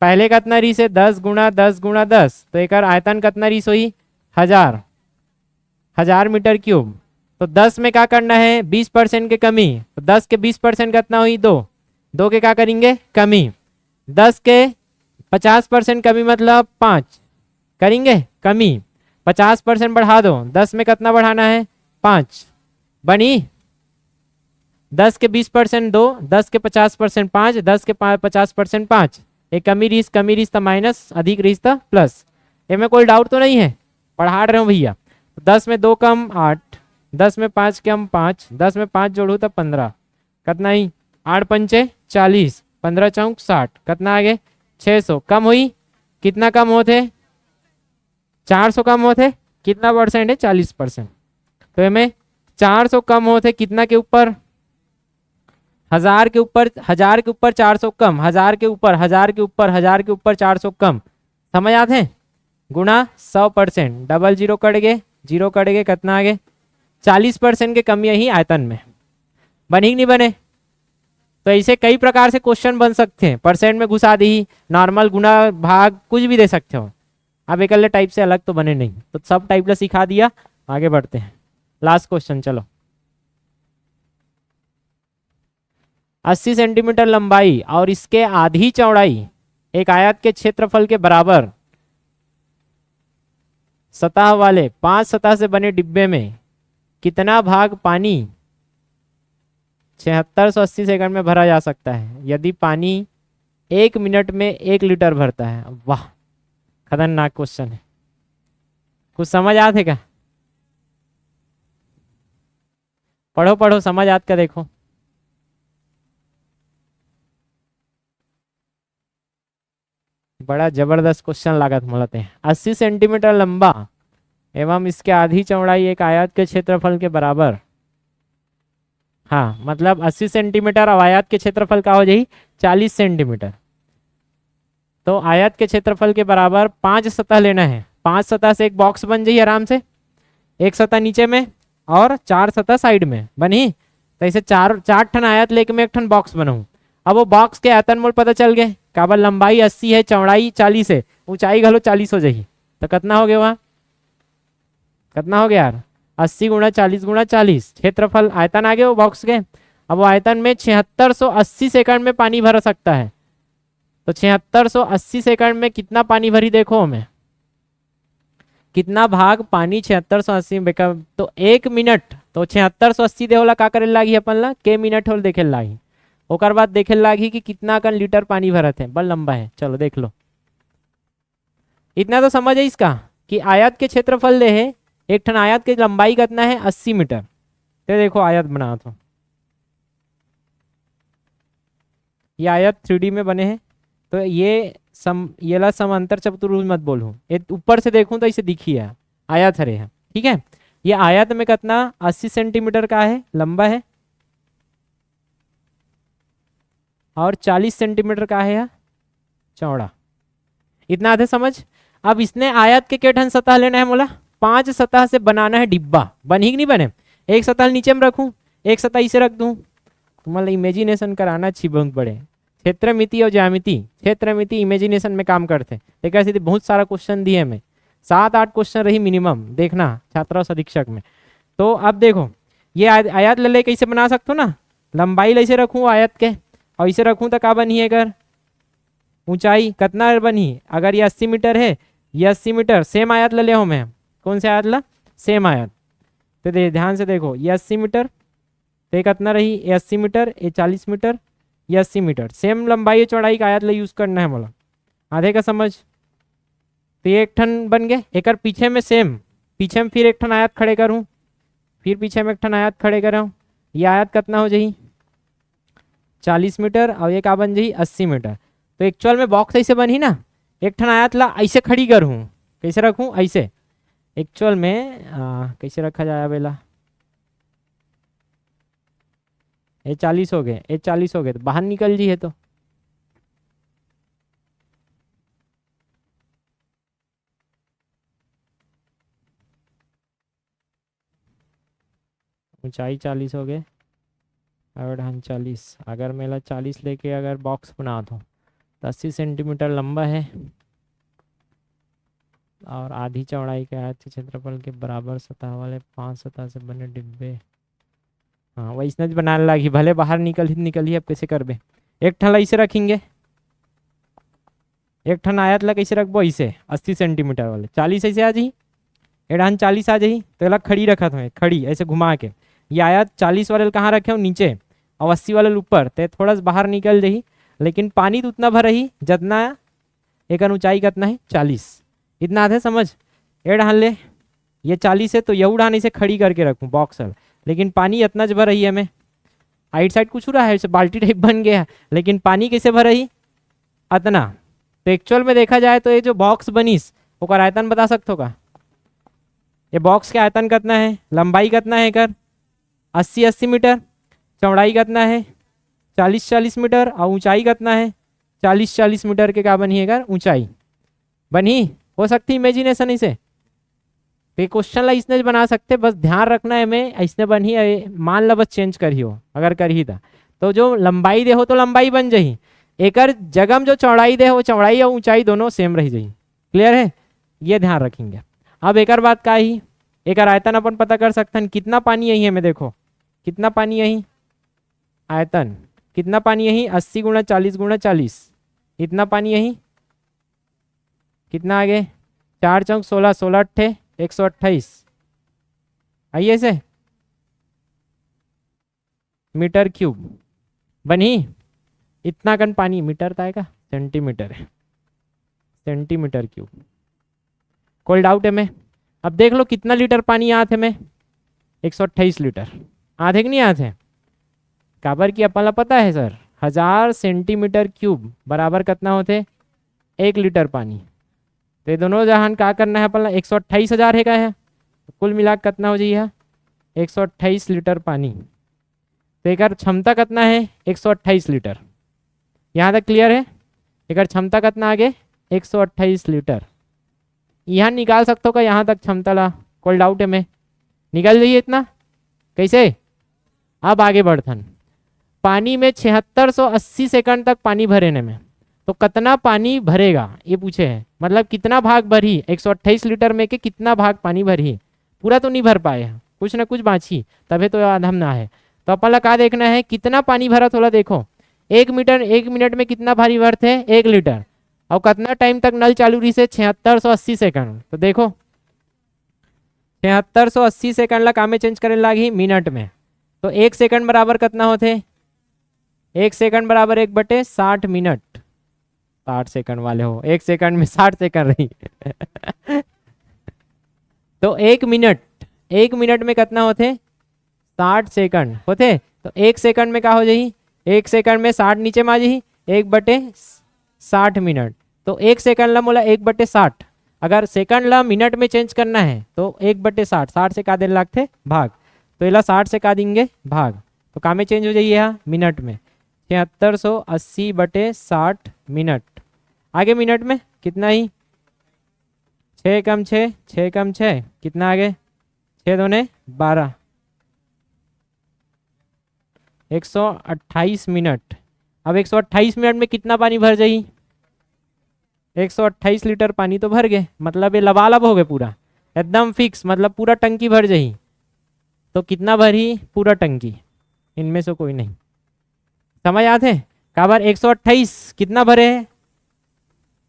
पहले कितना रीस है? 10 गुना 10 गुना 10, तो एक आयतन कितना रीस हुई? 1000 मीटर क्यूब। तो 10 में क्या करना है? 20% के कमी, तो 10 के 20% कितना हुई? 2, 2 के क्या करेंगे? कमी। 10 के 50% कमी मतलब 5 करेंगे कमी, 50% बढ़ा दो, 10 में कितना बढ़ाना है? 5 बनी। 10 के 20% 2, 10 के 50% 5, 10 के 50% 5। एक कमी रिश्ता माइनस, अधिक रिश्ता प्लस। इनमें कोई डाउट तो नहीं है? पढ़ा रहे हो भैया। 10 में 2 कम 8, 10 में 5 कम 5, 10 में 5 जोड़ू तो 15, कितना ही? 8 पंचे 40, 15 चौक 60, कितना आगे? 600 कम हुई। कितना कम होते? 400 कम होते। कितना परसेंट है? 40%। तो इनमें 400 कम होते कितना के ऊपर? 1000 के ऊपर, 1000 के ऊपर 400 कम, 1000 के ऊपर, 1000 के ऊपर, 1000 के ऊपर 400 कम, समझ आते हैं? गुना 100%, डबल जीरो कट गए, जीरो कट गए, कितना आगे? 40% की कमी ही आयतन में। बने ही नहीं बने? तो ऐसे कई प्रकार से क्वेश्चन बन सकते हैं। परसेंट में घुसा दी, नॉर्मल गुना भाग कुछ भी दे सकते हो। अब एक टाइप से अलग तो बने नहीं, तो सब टाइप का सिखा दिया। आगे बढ़ते हैं, लास्ट क्वेश्चन चलो। 80 सेंटीमीटर लंबाई और इसके आधी चौड़ाई एक आयत के क्षेत्रफल के बराबर सतह वाले 5 सतह से बने डिब्बे में कितना भाग पानी 7680 सेकंड में भरा जा सकता है यदि पानी 1 मिनट में 1 लीटर भरता है? वाह, खतरनाक क्वेश्चन है। कुछ समझ आते क्या? पढ़ो पढ़ो, समझ आत का देखो। बड़ा जबरदस्त क्वेश्चन लागत मोलते हैं। 80 सेंटीमीटर लंबा एवं इसके आधी चौड़ाई एक आयत के क्षेत्रफल के बराबर। हाँ, मतलब 80 सेंटीमीटर और आयत के क्षेत्रफल का हो जाए 40 सेंटीमीटर। तो आयत के क्षेत्रफल के बराबर 5 सतह लेना है। 5 सतह से एक बॉक्स बन जाइए आराम से, एक सतह नीचे में और 4 सतह साइड में बनी। तो ऐसे चार ठन आयत लेके मैं एक ठन बॉक्स बनाऊं। अब वो बॉक्स के आयतन मोल पता चल गए, काबर लंबाई 80 है, चौड़ाई 40 है, ऊंचाई घलो 40 हो जाएगी। तो कितना हो गया वहाँ, कितना हो गया यार? 80 गुणा 40 गुणा 40 क्षेत्रफल आयतन आ गया वो बॉक्स के। अब वो आयतन में 7680 सेकंड में पानी भर सकता है। तो 7680 सेकंड में कितना पानी भरी देखो हमें, कितना भाग पानी 7680 में। तो 1 मिनट तो 7680 दे होला का करे लागी अपन ला के मिनट होल देखे लागी। ओकर बाद देखे लागी कि कितना कन लीटर पानी भरत है, बल लंबा है। चलो देख लो, इतना तो समझ है इसका कि आयत के क्षेत्रफल दे है, एक ठन आयत की लंबाई कितना है 80 मीटर। तो देखो आयत बना तो ये आयत 3D में बने हैं। तो ये ला समांतर चतुर्भुज मत बोलूं, ये ऊपर से देखूं तो इसे दिखी है आयत हरे है, ठीक है। ये आयत में कितना 80 सेंटीमीटर का है, लंबा है, और 40 सेंटीमीटर का है चौड़ा। इतना आधे समझ। अब इसने आयत के केठन सतह लेना है मोला, 5 सतह से बनाना है डिब्बा। बन ही नहीं बने, एक सतह नीचे में रखूं, एक सतह इसे रख दूं। तुम्हारा इमेजिनेशन कराना अच्छी बहुत बड़े। क्षेत्र मिति और ज्यामिति, क्षेत्र मिति इमेजिनेशन में काम करते हैं। एक ऐसे बहुत सारा क्वेश्चन दिए हमें, 7-8 क्वेश्चन रही मिनिमम, देखना छात्रा अधीक्षक में। तो अब देखो ये आयत ले कैसे बना सकते हो ना, लंबाई ऐसे रखूँ आयत के और इसे रखूँ तो का बनी है, अगर ऊंचाई कितना बनी, अगर ये 80 मीटर है, ये 80 मीटर, सेम आयत ले हो मैं, कौन से आयत ला, सेम आयत। तो ध्यान से देखो ये 80 मीटर, तो ये कितना रही, ये 80 मीटर, ये 40 मीटर, ये 80 मीटर, सेम लंबाई चौड़ाई का आयत ले यूज करना है मोला। आधे का समझ। तो ये एक ठन बन गए। एक पीछे में सेम, पीछे में फिर एक ठन आयत खड़े करूँ, फिर पीछे में एक ठन आयत खड़े कराऊँ। ये आयत कितना हो जाई 40 मीटर और ये का बन जाई 80 मीटर। तो एक्चुअल में बॉक्स ऐसे बनी ना, एक ठन आयत ला ऐसे खड़ी करूँ, कैसे रखूँ ऐसे। एक्चुअल में कैसे रखा जाए बेला, ये 40 हो गए, ये 40 हो गए, तो बाहर निकल जी है। तो ऊंचाई 40 हो गए और ढान 40। अगर मेरा 40 लेके अगर बॉक्स बना दो तो 80 सेंटीमीटर लंबा है और आधी चौड़ाई के आयत के क्षेत्रफल के बराबर सतह वाले 5 सतह से बने डिब्बे। हाँ वैसने बनाने लगी, भले बाहर निकल ही अब कैसे करबे। एक ठन ऐसे रखेंगे, एक ठन आयत ला कैसे रखबो ऐसे 80 सेंटीमीटर वाले, 40 ऐसे आ जाही, एडान 40 आ जाही। तो ला खड़ी रखा था, खड़ी ऐसे घुमा के। ये आयत 40 वाले कहाँ रखे हो नीचे और 80 वाले ऊपर, तो थोड़ा सा बाहर निकल जाही। लेकिन पानी तो उतना भर रही जितना एक ऊंचाई कितना है 40। इतना आधे समझ। ए ढान ले, ये 40 है तो यू ढान इसे खड़ी करके रखूँ बॉक्स, लेकिन पानी इतना भर रही है हमें। आइट साइड कुछ हो रहा है, बाल्टी टाइप बन गया, लेकिन पानी कैसे भर रही इतना। तो एक्चुअल में देखा जाए तो ये जो बॉक्स बनीस वो आयतन बता सकते हो का, ये बॉक्स के आयतन कितना है, लंबाई कितना है कर 80 मीटर, चौड़ाई कितना है 40 मीटर और ऊंचाई कितना है 40 मीटर के का बनी है कर ऊंचाई बनी। हो सकती इमेजिनेशन इसे। तो क्वेश्चन ला इसने बना सकते, बस ध्यान रखना है मैं इसने बनी है, मान ला बस चेंज करी हो, अगर करी था तो जो लंबाई दे हो तो लंबाई बन जाही, एक जगह में जो चौड़ाई दे हो चौड़ाई और ऊंचाई दोनों सेम रह जाही। क्लियर है, ये ध्यान रखेंगे। अब एक बात का ही, एक आयतन अपन पता कर सकते हैं कितना पानी यही है। मैं देखो कितना पानी यही, आयतन कितना पानी यही 80 गुणा 40 गुणा 40, इतना पानी यही कितना आ गए 4 चौक 16, 16 अट्ठे 128। आइए से मीटर क्यूब बनी। इतना कन पानी, मीटर था का सेंटीमीटर है, सेंटीमीटर क्यूब। कोई डाउट है में? अब देख लो कितना लीटर पानी आते में, 128 लीटर आधे कि नहीं आते। काबर की अपन पता है सर, 1000 सेंटीमीटर क्यूब बराबर कितना होते, 1 लीटर पानी। तो ये दोनों जहां का करना है अपन 128,000 है का है, तो कुल मिला कितना हो जाइए 128 लीटर पानी। तो एक क्षमता कितना है 128 लीटर। यहाँ तक क्लियर है? एक क्षमता कितना आगे 128 लीटर। यहाँ निकाल सकते हो का यहाँ तक क्षमता ला, कोई डाउट है में? निकाल जाइए इतना कैसे। अब आगे बढ़थन, पानी में 7680 सेकंड तक पानी भरेने में, तो कितना पानी भरेगा ये पूछे है। मतलब कितना भाग भरी 128 लीटर में के कितना भाग पानी भरी, पूरा तो नहीं भर पाए हैं, कुछ ना कुछ बाँची, तभी तो आधम ना है। तो अपन का देखना है कितना पानी भरा, थोड़ा देखो 1 मिनट में कितना भारी भरते 1 लीटर, और कितना टाइम तक नल चालू रही से 7680 सेकंड। तो देखो 7680 सेकंड ला कामे चेंज करे लागी मिनट में, तो 1 सेकंड बराबर कितना होते, 1 सेकंड बराबर 1/60 मिनट। 60 सेकंड वाले हो, 1 सेकंड में 60 सेकंड रही तो 1 मिनट में कितना होते 60 सेकंड होते। तो 1 सेकंड में क्या हो जाही, 1 सेकंड में 60 नीचे में आ जाही 1/60 मिनट। तो 1 सेकंड ला मोला 1/60, अगर सेकंड ला मिनट में चेंज करना है तो 1/60, 60 से का देने लगते भाग, तो इला 60 से का देंगे भाग, तो का में चेंज हो जाइए यहाँ मिनट में 7680/60 मिनट। आगे मिनट में कितना ही 6 कम 6, 6 कम 6 कितना आगे 6 दूने 12, 128 मिनट। अब 128 मिनट में कितना पानी भर जाई, 128 लीटर पानी तो भर गए, मतलब ये लबालब हो गए पूरा एकदम फिक्स, मतलब पूरा टंकी भर जाई। तो कितना भरी पूरा टंकी, इनमें से कोई नहीं। समझ आते हैं काबर 128 कितना भरे है,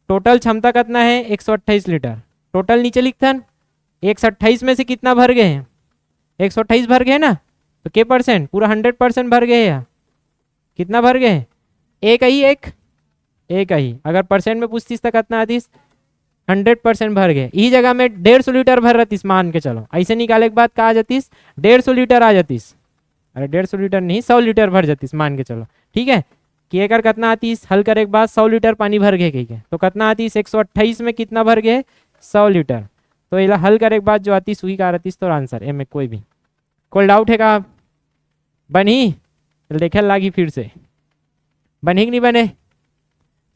टोटल क्षमता कितना है 128 लीटर, टोटल नीचे लिखथन 128 में से कितना भर गए हैं 128 भर गए ना, तो के परसेंट पूरा 100% भर गए या कितना भर गए, एक ही। अगर परसेंट में पूछतीस तो कितना आतीस 100% भर गए। इस जगह में 150 लीटर भर रतीस मान के चलो, ऐसे निकाले के बाद कहा आ जातीस 150 लीटर आ जातीस, अरे 150 लीटर नहीं 100 लीटर भर जातीस मान के चलो, ठीक है। कि एक कितना आतीस हल करे के बाद 100 लीटर पानी भर गए कही के, तो कितना आतीस 128 में कितना भर गए 100 लीटर। तो इला हल करे के बाद जो आतीस वही का आतीस, तो आंसर ए में कोई भी। कोई डाउट है का बनी, देखे लागी फिर से बनी कि नहीं बने।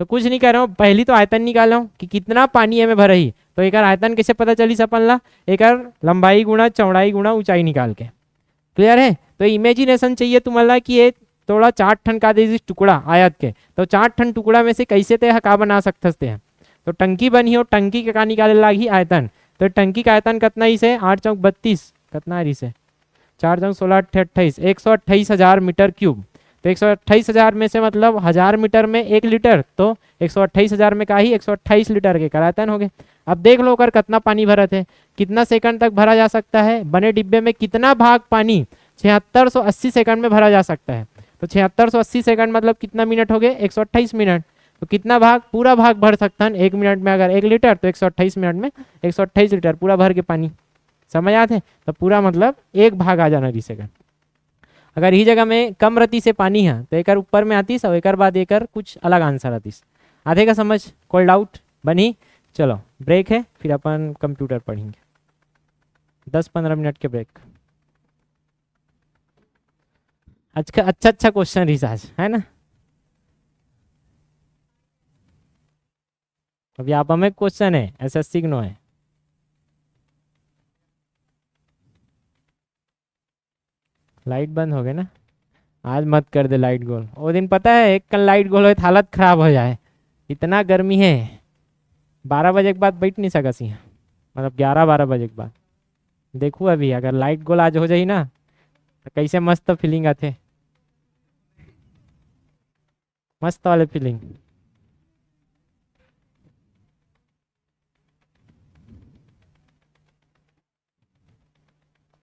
तो कुछ नहीं कर रहा हूँ, पहली तो आयतन निकाला हूँ कि कितना पानी है में भर ही, तो एक आयतन कैसे पता चली अपन ला, एक लंबाई गुणा चौड़ाई गुणा ऊंचाई निकाल के। क्लियर है? तो इमेजिनेशन चाहिए तुम्हारा कि ये थोड़ा 4 ठन का दे टुकड़ा आयत के, तो 4 ठन टुकड़ा में से कैसे ते का बना सकते हैं। तो टंकी बनी हो, टंकी के का निकाले लागी आयतन, तो टंकी का आयतन कितना ही से 8 चौक 32 कितना रही से 4 चौक 16 28 128,000 मीटर क्यूब। तो 128,000 में से मतलब 1000 मीटर में 1 लीटर, तो 128,000 में का ही 128 लीटर के करायतन हो गए। अब देख लो कर कितना पानी भरा थे, कितना सेकंड तक भरा जा सकता है, बने डिब्बे में कितना भाग पानी 7680 सेकंड में भरा जा सकता है। तो 7680 सेकंड मतलब कितना मिनट हो गए 128 मिनट। तो कितना भाग, पूरा भाग भर सकता है 1 मिनट में, अगर 1 लीटर तो 128 मिनट में 128 लीटर पूरा भर के पानी। समझ आते हैं? तो पूरा मतलब एक भाग आ जाना सेकंड। अगर ही जगह में कम रती से पानी है तो एक ऊपर में आतीस और एक बाद एक कुछ अलग आंसर आतीस। आधे का समझ, कोई डाउट बनी। चलो ब्रेक है, फिर अपन कंप्यूटर पढ़ेंगे, 10-15 मिनट के ब्रेक। अच्छा क्वेश्चन रिसार्च है ना। अभी आप हमें क्वेश्चन है एसएससी नो है। लाइट बंद हो गए ना, आज मत कर दे लाइट गोल। वो दिन पता है एक कल लाइट गोल हो तो हालत खराब हो जाए, इतना गर्मी है। 12 बजे के बाद बैठ नहीं सका सी, मतलब 11-12 बजे के बाद। देखू अभी अगर लाइट गोल आज हो जाए ना तो कैसे मस्त फीलिंग आते, मस्त वाले फीलिंग।